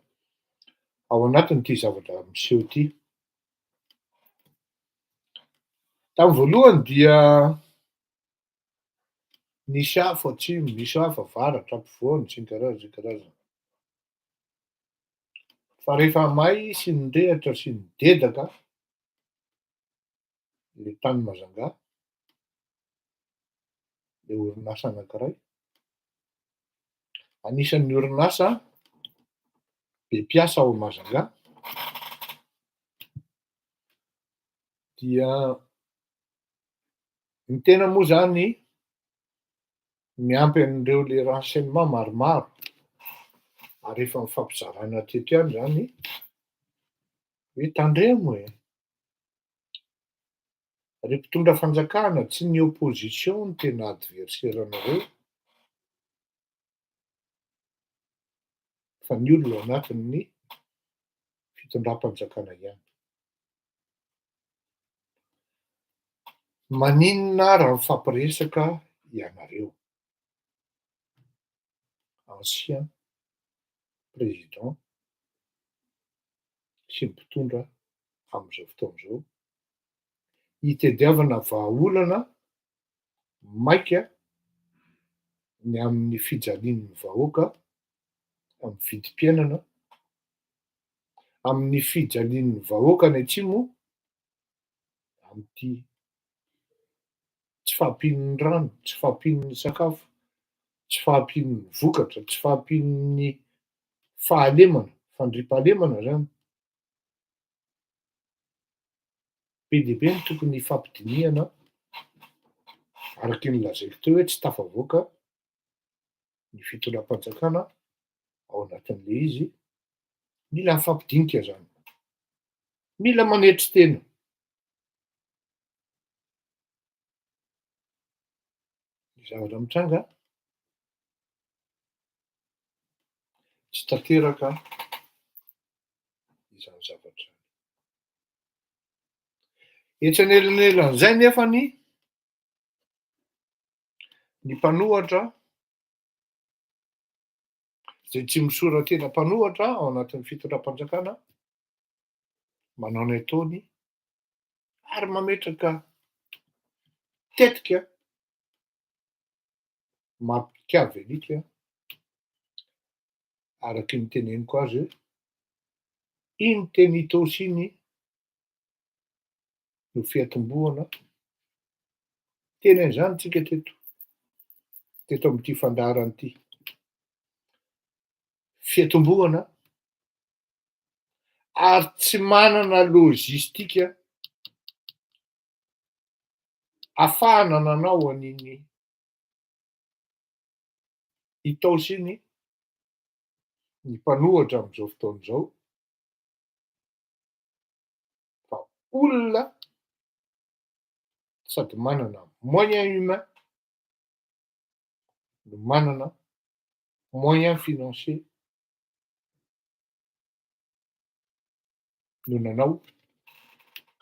ao anatin'ity zavatra miseho ity. Tamin'ny voalohany dia nisy afo atsimo, nisy afo avaratra, ampovoany sy ny karazana. Fa rehefa may sy nirehatra sy nidedaka le tany Majunga, le orinasa anankiray, anisan'ny orinasa be mpiasa ao Majunga, dia ny tena moa zany miampy an'ireo le renseignement maromaro ary efa mifampizarana hatreto ihany zany hoe tandremo e, re mpitondra fanjakana tsy ny opposition no tena adversaire-nareo fa ny olona ao anatin'ny fitondram-panjakana ihany. Maninona raha mifampiresaka ianareo, ancien président sy ny mpitondra amin'izao fotoana izao, hitadiavana vahaolana maika ny amin'ny fijalian'ny vahoaka amin'ny vidim-piainana, amin'ny fijalian'ny vahoaka any atsimo amin'ity tsy fahampian'ny rano, tsy fahampian'ny sakafo, tsy fahampian'ny vokatra, tsy fahampian'ny fahalemana, fandriampahalemana zany. Be dia be ny tokony hifampidiniana araky ny lazaiko teo hoe tsy tafavoaka ny fitondram-panjakana ao anatin'le izy, mila mifampidinika zany, mila manetry tena. Ny zavatra mitranga tsy tanteraka izany zavatra. Etsy anelanelan'izay nefany ny mpanohatra zay tsy misoratena mpanohatra ao anatin'ny fitondram-panjakana manao ny ataony ary mametraka tetika mapikiavelika araky ny teneniko azy hoe iny teny Itaosy iny no fiatombohana, teny an'izany tsika teto amin'ity fandaharan'ity. Fiatombohana ary tsy manana lôzistika ahafahana nanao an'iny Itaosy iny ny mpanohatra amin'izao fotoana izao, fa olona sady manana moyen humain no manana moyen financier no nanao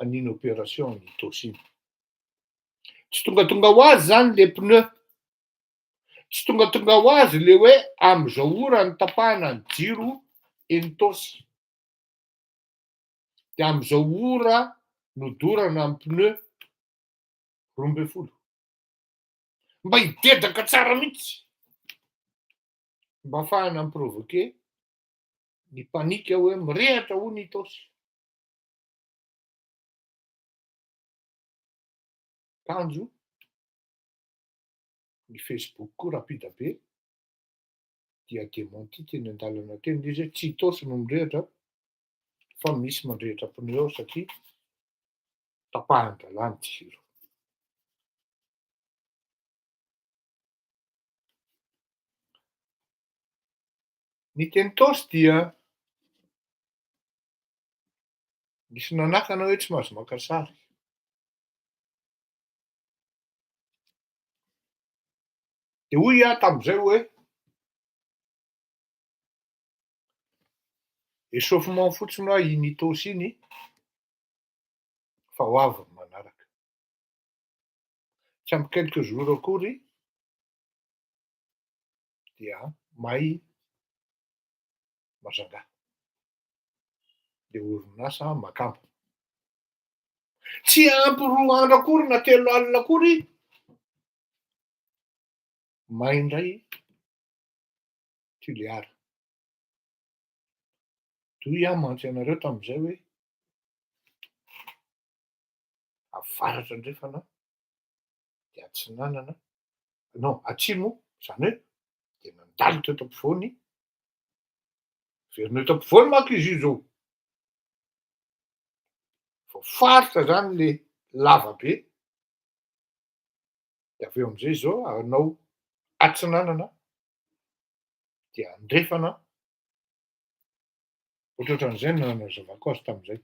an'iny opération ny Itaosy iny. Tsy tongatonga ho azy zany le pneu, tsy tongatonga ho azy le hoe am'izao ora ny tapahana ny jiro eny Itaosy, de am'izao ora no dorana ny pneu 12. Mba hidedaka tsara mihitsy, mba ahafahana miprovoquer ny panika hoe mirehatra hoy ny Itaosy. Tanjo, ny Facebook koa rapida be, dia démenti teny an-dalana teny izy hoe tsy hitaosy no mirehatra fa misy mandrehitra pneu satria tapahan-dalàna jiro. Ny teny taosy dia misy nanakana hoe tsy mahazo maka sary. De hoy aho tam'izay hoe échauffement fotsiny hoe iny taosy iny fa ho avy ny manaraka. Tsy ampy quelques jours akory dia mahay Majunga. De orinasa Makamba. Tsy ampy 2 andro akory na 3 alina akory mahay indray Tuléar. Toy aho mantry anareo tam'izay hoe avaratra andrefana de atsinanana, non atsimo zany hoe de nandalo teto ampovoany, verina eto ampovoany manko izy io zao. Vao faritra zany le lava be, de aveo am'izay zao hanao atsinanana de andrefana. Ohatrohatran'izay no nanazavako azy tam'izay.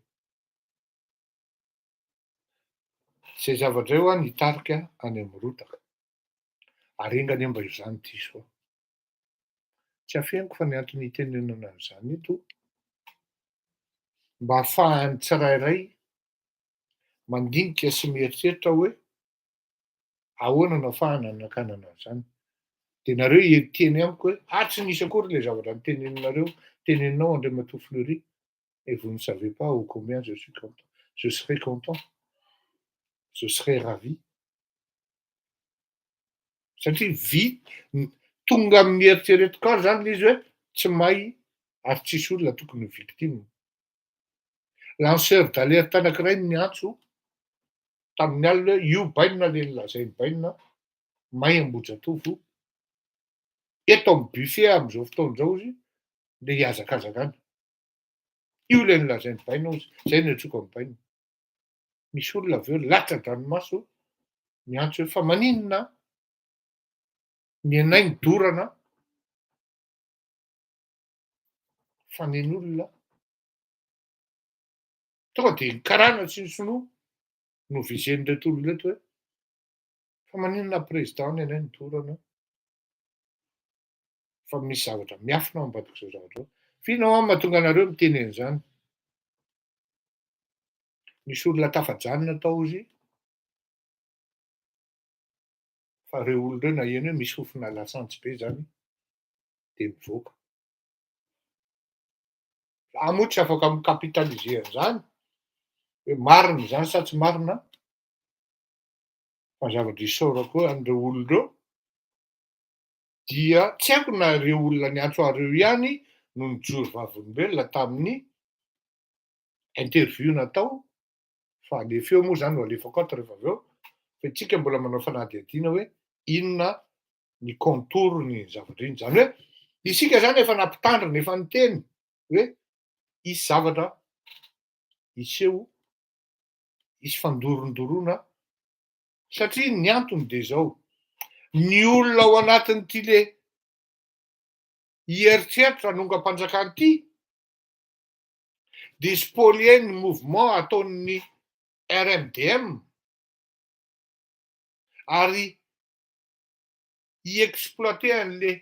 Zay zavatra io a nitarika any am'Rotaka. Arengany mba izany diso aho. Tsy afeniko fa ny antony itenenana an'izany eto, mba ahafahan'ny tsirairay mandinika sy mieritreritra hoe ahoana no ahafahana anakana an'izany. De nareo hiteny amiko hoe tsy nisy akory le zavatra niteneninareo, teneninao Andriamatoa Fleury, et vous ne savez pas ô combien je suis content. Je serai content. Je serai ravi. Satria tonga amin'ny eritreretiko azy zany le izy hoe tsy mahay ary tsisy olona tokony ho victime. Lanceur d'alerte anankiray niantso tamin'ny alina hoe io bainina le nilazainy bainina mahay Ambohijatovo eto amin'ny buffet am'izao fotoana izao izy le hiazakazakana. Io le nilazainy bainina ozy, zay no antsoiko amin'ny bainina. Misy olona aveo latsa-dranomaso miantso hoe fa maninona ny anay nidorana fa nen'olona tonga de nikarana sy ny sinoa no vizen'ireto olona reto hoe fa maninona président ny anay nidorana fa misy zavatra miafina ao ambadika zao zavatra. Finao aho mahatonga anareo miteny an'izany. Misy olona tafajanona tao izy fa reo olona reo naheno hoe misy fofona lasantsy be zany de mivoaka. Aho moa tsy afaka mikapitalize an'izany hoe marina zany sa tsy marina fa zavatra isaorako an'ireo olona reo dia tsy haiko na reo olona niantso areo ihany no nijoro vavolombelona tamin'ny interview natao, fa le feo moa zany no alefako ato rehefa aveo, fa tsika mbola manao fanadihadiana hoe inona ny contourny zavatra iny. Zany hoe isika zany efa nampitandrina efa niteny hoe isy zavatra iseho, isy fandorondoroana satria ny antony de zao, ny olona ao anatin'ity le hieritreritra hanonga-panjakana ity de spolier ny mouvement ataon'ny RMDM ary hiexploiter an'le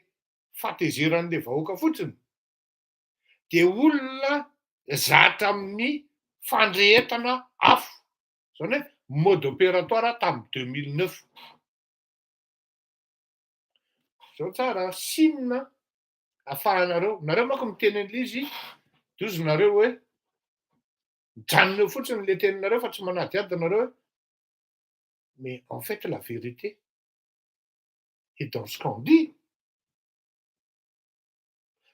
fahatezeran'le vahoaka fotsiny de olona zatra amin'ny fandrehetana afo, zany hoe mode opératoire tamin'ny 2009. Zao tsara sinona ahafahanareo, nareo manko miteny an'le izy dozy nareo hoe mijanona eo fotsiny le teninareo fa tsy manadiady nareo hoe mais en fait la vérité est dans ce qu'on dit.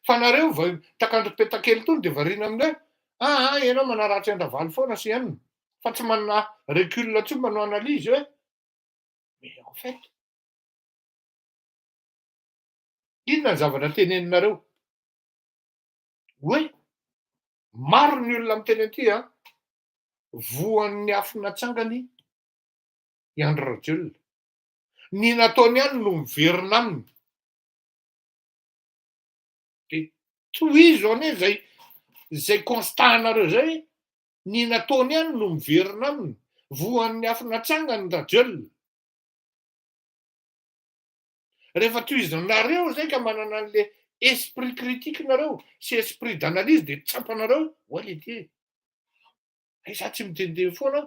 Fa nareo takandro petakely tony de variana amin'le ianao manaratsy Andravalo foana sy ianona fa tsy manana recul intsony manao analyse hoe Mais en fait, inona ny zavatra teneninareo? Hoe maro ny olona miteny aty a, voan'ny afo natsangany i Andry Rajoelina. Ny nataony ihany no miverina aminy. De tohizo anie zay constat-nareo zay, ny nataony ihany no miverina aminy, voan'ny afo natsangany Rajoelina. Rehefa tohizonareo zay ka manana an'le esprit critique nareo sy esprit d'analyse de tsapanareo, oale ty e. Za tsy mitendeny foana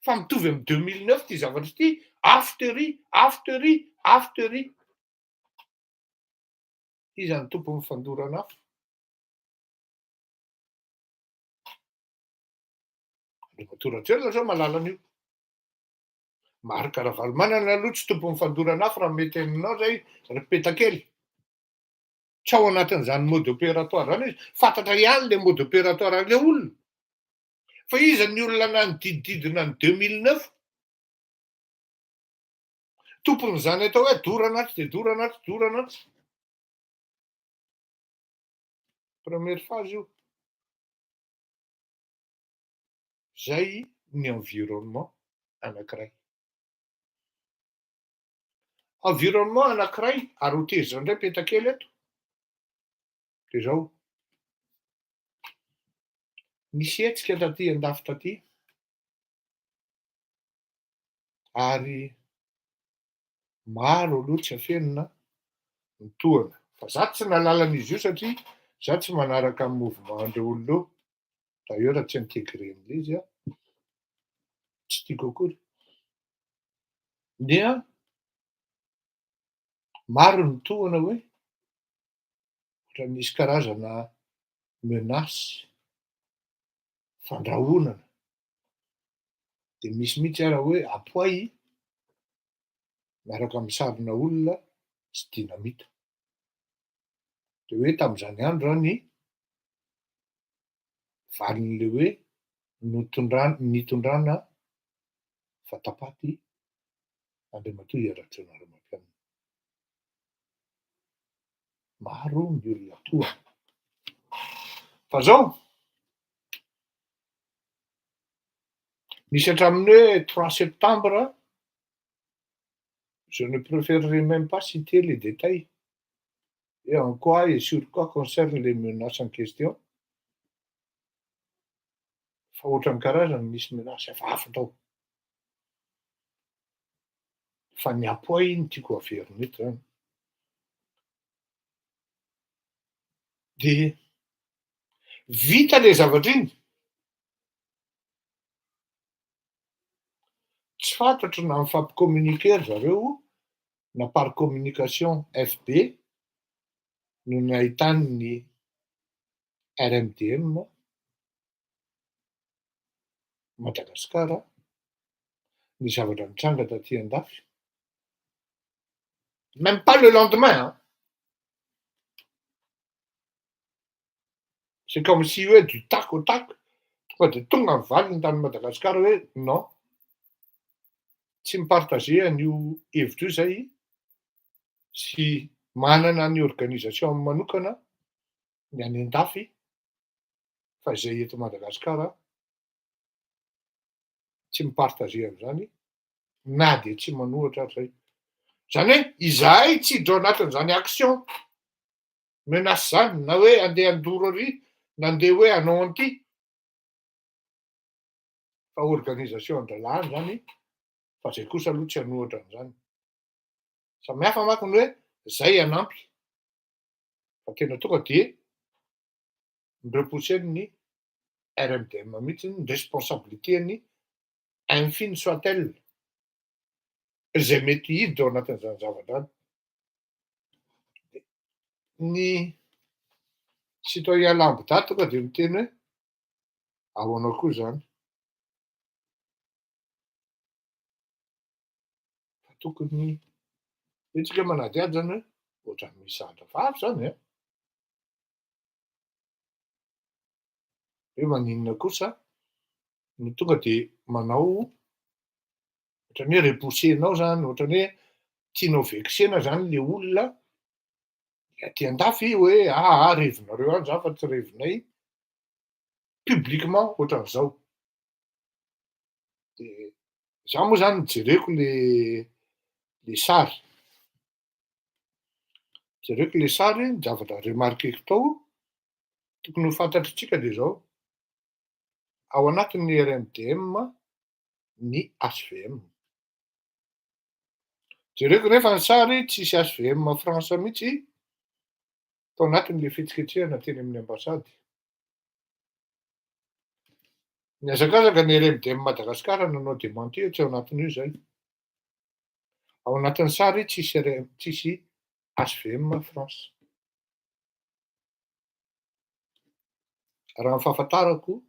fa mitovy amin'ny 2009 ty zavatra ty, afo tery. Iza ny tompon'ny fandorana afo? Andriamatoa Rajoelina zao mahalala an'io. Maro Karavalomana aloha tsy tompon'ny fandorana afo raha mety aminao zay repetakely. Tsy ao anatin'izany mode opératoire zany izy, fantatra ihany le mode opératoire an'le olona. Fa iza ny olona nanodidididina ny 2009? Tompon'izany atao hoe dorana. Première phase io. Zay ny environnement anankiray. Environnement anankiray ary ho tezitra indray petakely eto. De zao. Misy hetsika taty andafy taty. Ary maro aloha tsy afenina ny tohana. Fa za tsy nahalala an'izy io satria za tsy manaraka ny mouvement-ndreo olona io. D'ailleurs tsy intégré am'le izy a. Tsy tiako akory. Dia maro ny tohana hoe ohatra misy karazana menace, fandrahonana. De misy mihitsy ara hoe apoay miaraka misarona olona sy dinamita. De hoe tam'izany andro zany valin'le hoe nitondrana fatapaty Andriamatoa Rajoelina Ramantsianina. Maro ny olona tohana. Fa zao, misy hatramin'ny hoe 3 septembre, je ne préférerais même pas citer les détails. Et en quoi et sur quoi concerne les menaces en question. Fa ohatran'ny karazany misy menace hafahafa tao. Fa ny apoay no tiako averina eto zany. De vita le zavatra iny. Tsy fantatro na mifampicommuniquer zareo na par communication FB no nahitany ny RMDM Madagasikara ny zavatra nitranga taty andafy. Même pas le lendemain. Hein. C'est comme si hoe du tac au tac tonga de tonga ny valiny tany Madagasikara hoe non. Tsy mipartager an'io hevitra io zay sy manana ny organisation manokana ny any andafy fa zay eto Madagasikara tsy mipartager amin'izany na de tsy manohatra zay. Zany hoe izahay tsy hiditra ao anatin'izany action menace zany na hoe andeha andoro ary na andeha hoe hanao an'ity. Fa organisation an-dralany zany fa zay kosa aloha tsy hanohatra an'izany. Samihafa manko ny hoe zay hanampy. Fa tena tonga de repousser-ny RMDM mihitsy ny responsabilité-ny infime soit-elle. Zay mety hiditra ao anatin'izany zavatra any. Ny citoyen lambda tonga de miteny hoe ahoana koa zany. Fa tokony etsika manady ady zany hoe ohatran'ny misy sahatra hafahafa zany a. Hoe maninona kosa no tonga de manao Ohatran'ny hoe repoussenao zany, ohatran'ny hoe tianao vexena zany le olona, aty andafy hoe revinareo any za fa tsy revinay publiquement ohatran'izao. De za moa zany jereko le sary. Jereko le sary, ny zavatra remarqueko tao, tokony ho fantatritsika de zao. Ao anatin'ny RMDM ny HVM. Jereko nefa ny sary tsisy HVM Frantsa mihitsy tao anatin'le fihetsiketsehana teny amin'ny ambasady. Ny hazakazaka ny RMDM Madagasikara nanao démenti tsy ao anatin'io zay. Ao anatin'ny sary tsisy HVM Frantsa. Raha ny fahafantarako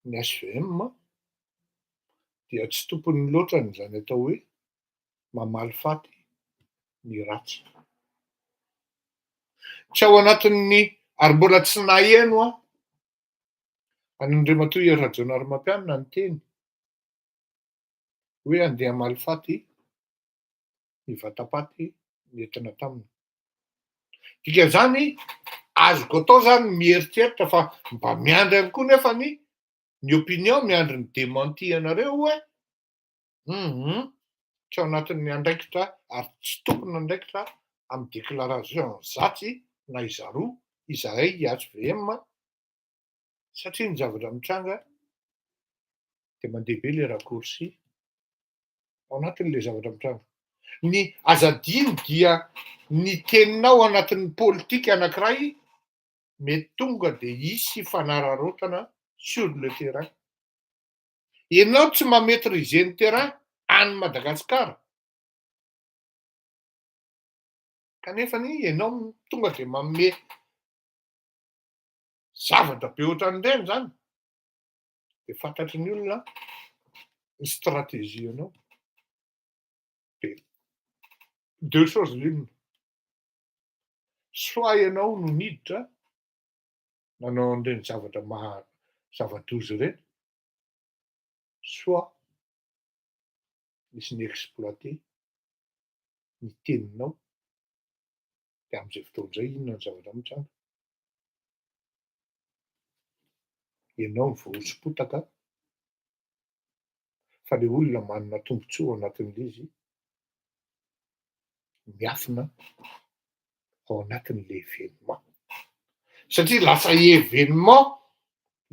ny HVM dia tsy tompony loatra zany atao hoe mamaly faty ny ratsy. Tsy ao anatin'ny ary mbola tsy naheno an'Andriamatoa Hery Rajaonarimampianina ny teny hoe andeha hamaly faty ny vatapaty nentina taminy. Dikan'izany azoko atao zany mieritreritra fa mba miandry ihany koa nefa ny opinion miandry ny démenti anareo hoe tsy ao anatin'ny andraikitra ary tsy tokony andraikitra amin'ny déclaration zatsy na iza roa izahay HVM satria ny zavatra mitranga de mandeha be le raccourci ao anatin'le zavatra mitranga. Ny azadiny dia ny teninao anatin'ny politika anankiray mety tonga de hisy fanararaotana sur le terrain. Ianao tsy mametrize ny terrain any Madagasikara. Kanefa ianao tonga de manome zavatra be ohatran'ireny zany. De fantatry ny olona ny stratégie anao. De deux choses l'une. Soit ianao no niditra nanao an'ireny zavatra zava-doza ireny, soit misy ny exploité ny teninao de amin'izay fotoan'izay inona ny zavatra mitranga. Ianao ny voahosom-potaka fa le olona manana tombontsoa anatin'le izy miafina ao anatin'le événement. Satria lasa événement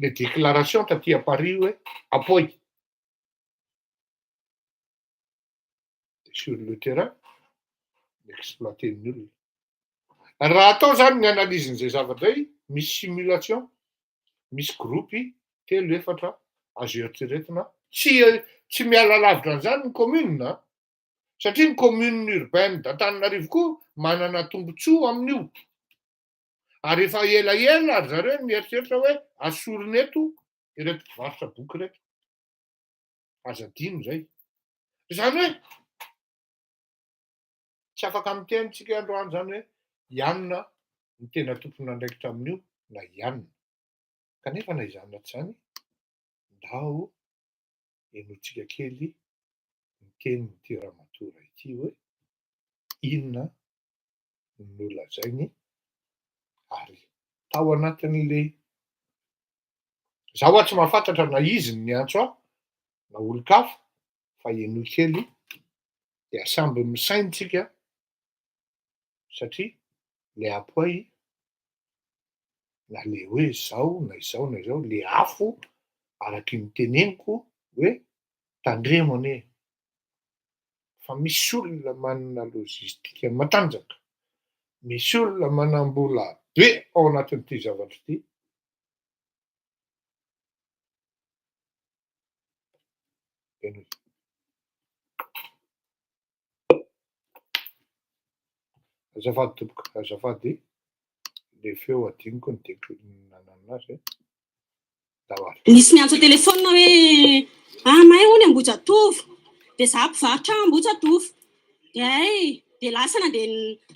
le déclaration taty à Paris hoe apoy. De sur le terrain exploité ny olona. Raha atao zany ny analyse-n'izay zavatra zay, misy simulation, misy groupy 3-4 azo eritreretina tsy miala lavitra an'izany ny commune satria ny commune urbaine d'Antananarivo koa manana tombontsoa amin'io. Ary efa ela ary zareo mieritreritra hoe asorina eto ireto mpivarotra boky reto. Azadino zay. Zany hoe tsy afaka mitenitsika androany zany hoe Ianona ny tena tompony andraikitra amin'io na Ianona. Kanefa na izany tsy zany ndao enotsika kely ny tenin'ity ramatoa ity hoe inona no nolazainy ary tao anatin'le zaho tsy mahafantatra na izy ny antso na olon-kafa fa eno kely de samby misaintsika satria le apoy na le hoe zao na izao na izao le afo araky ny teneniko hoe tandremo anie. Fa misy olona manana logistika matanjaka, misy olona manam-bola be ao anatin'ity zavatra ity. Azafady tompoko, azafady le feo adiniko ny deko nananazy. Nisy niantso telefônina hoe mahay hono Ambohijatovo de za mpivarotra Ambohijatovo de lasana de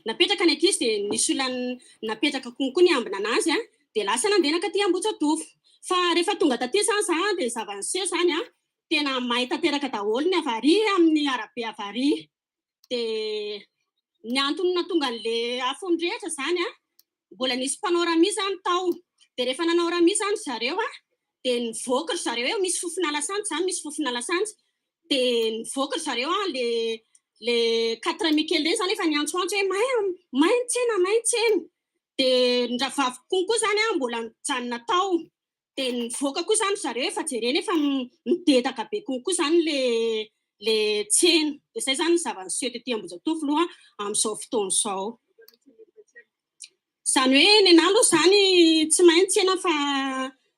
napetraka ny ankizy de nisy olona napetraka konkoa ny ambina anazy de lasa nandeha nakaty Ambohijatovo fa rehefa tonga taty zany za de zava-niseho zany tena mahay tanteraka daholo ny avary amin'ny arabe avary. Dia ny antony nahatonga an'le afony rehetra zany a, mbola nisy mpanao rami zany tao. Dia rehefa nanao rami zany zareo a, dia nivoaka zareo eo, misy fofona lasantsy zany, misy fofona lasantsy. Dia nivoaka zareo a, le 4 Michael reny zany efa niantsoantso hoe mahay nitsena. Dia ndravavy konko zany a, mbola mijanona tao. Dia nivoaka koa zany zareo efa jereny efa midetaka be konko zany le tsena. Dia zay zany zava-niseho tetỳ Ambohijatovo amin'izao fotoana izao. Zany hoe ny anahy aloha zany tsy mahay nitsena fa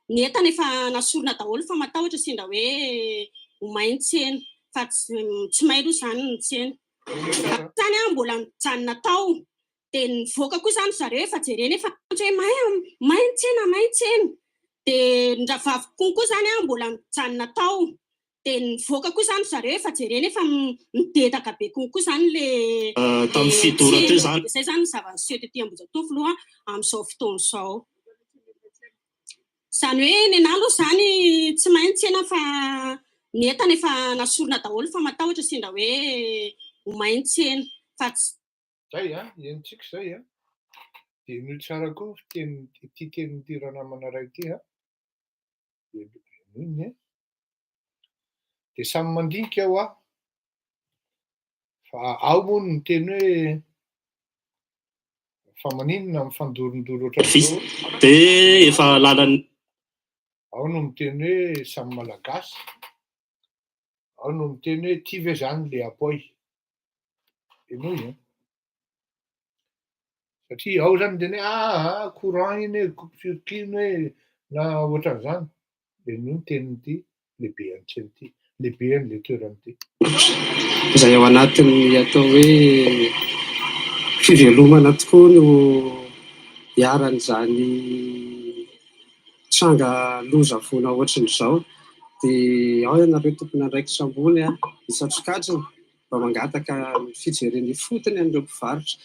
ny entana efa nasorona daholo fa matahotra sendra hoe ho mahay nitsena fa tsy mahay aloha zany nitsena. Zany a mbola mijanona tao. Dia nivoaka koa zany zareo efa jereny efa hoe mahay nitsena. Dia ndravavy konko zany a mbola mijanona tao. Dia nivoaka koa zany zareo efa jereny efa midetaka be konko zany le tamin'ny fidora teo zany. Dia zay zany zava-niseho tetỳ Ambohijatovo amin'izao fotoana izao. Zany hoe ny anahy aloha zany tsy mahay nitsena fa ny entana efa nasorona daholo fa matahotra sendra hoe ho mahay nitsena fa tsy. Zay entsika zay dia ny tsara koa ity tenin'ity ranamana iray ity iny dia samy mandinika aho fa ao moa ny teny hoe fa maninona mifandorondoro ohatran'izao. Dia efa lalany. Ao no miteny hoe samy malagasy, ao no miteny hoe ity ve zany le apoy. Enoy satria ao zany teny hoe courant iny hoe coupe-circuit hoe na ohatran'izany. Dia no tenin'ity lehibe an'ity, lehibe an'le toeran'ity. Izay ao anatin'ny atao hoe fivelomana tokoa no iaran'izany tranga loza foana ohatran'izao. Dia ao ianareo tompony andraikitra ambony hisatrokajina mba mangataka fijeren'ny fotony amin'ireo mpivarotra.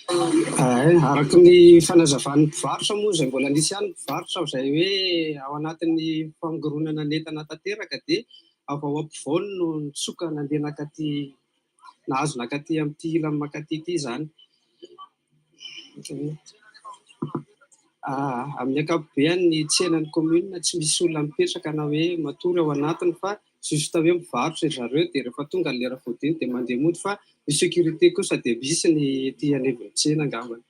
Araka ny fanazavan'ny mpivarotra moa izay mbola nisy ihany mpivarotra izay hoe ao anatin'ny famogoronana n'entana tanteraka dia avao ampovoany no nitsoka nandeha nakaty nahazo nakaty amin'ity ilany makaty ity zany. Amin'ny ankapobeny ny tsenan'ny commune tsy misy olona mipetraka na hoe matory ao anatiny fa justa hoe mivarotra zareo dia rehefa tonga ny lera voadiny dia mandeha mody fa ny sécurité kosa dia misy ny ety anivon'ny tsena angambany.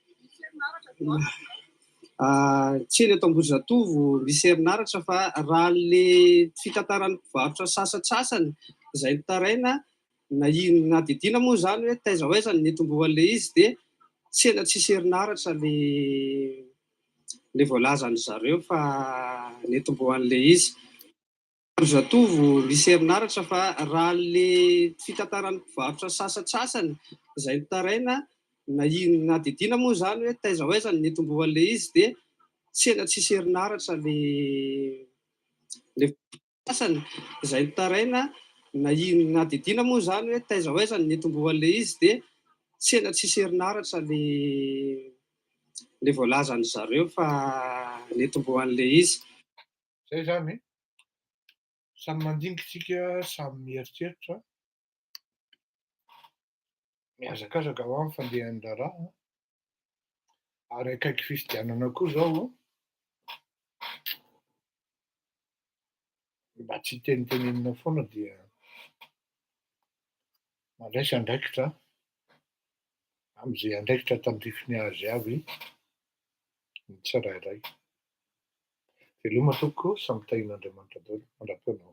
Tsena eto Ambohijatovo misy herinaratra fa raha le fitantaran'ny mpivarotra sasatsasany izay nitaraina na didina moa zany hoe taiza ho aiza ny netombohan'le izy dia tsena tsisy herinaratra le voalazany zareo fa netombohan'le izy. Ambohijatovo misy herinaratra fa raha le fitantaran'ny mpivarotra sasatsasany izay nitaraina na didina moa zany hoe taiza ho aiza ny netombohan'le izy dia tsena tsisy herinaratra le sasany izay nitaraina na didina moa zany hoe taiza ho aiza ny netombohan'le izy dia tsena tsisy herinaratra le voalazany zareo fa netombohan'le izy. Zay zany samy mandinikitsika, samy mieritreritra, mihazakazaka ho amin'ny fandehan'ny raharaha ary akaiky fifidianana koa zao mba tsy tenitenenina foana dia mandraisa andraikitra amin'izay andraikitra tandrifiny azy avy ny tsirairay. Veloma tompoko samy tahin'Andriamanitra daholo mandrapionao.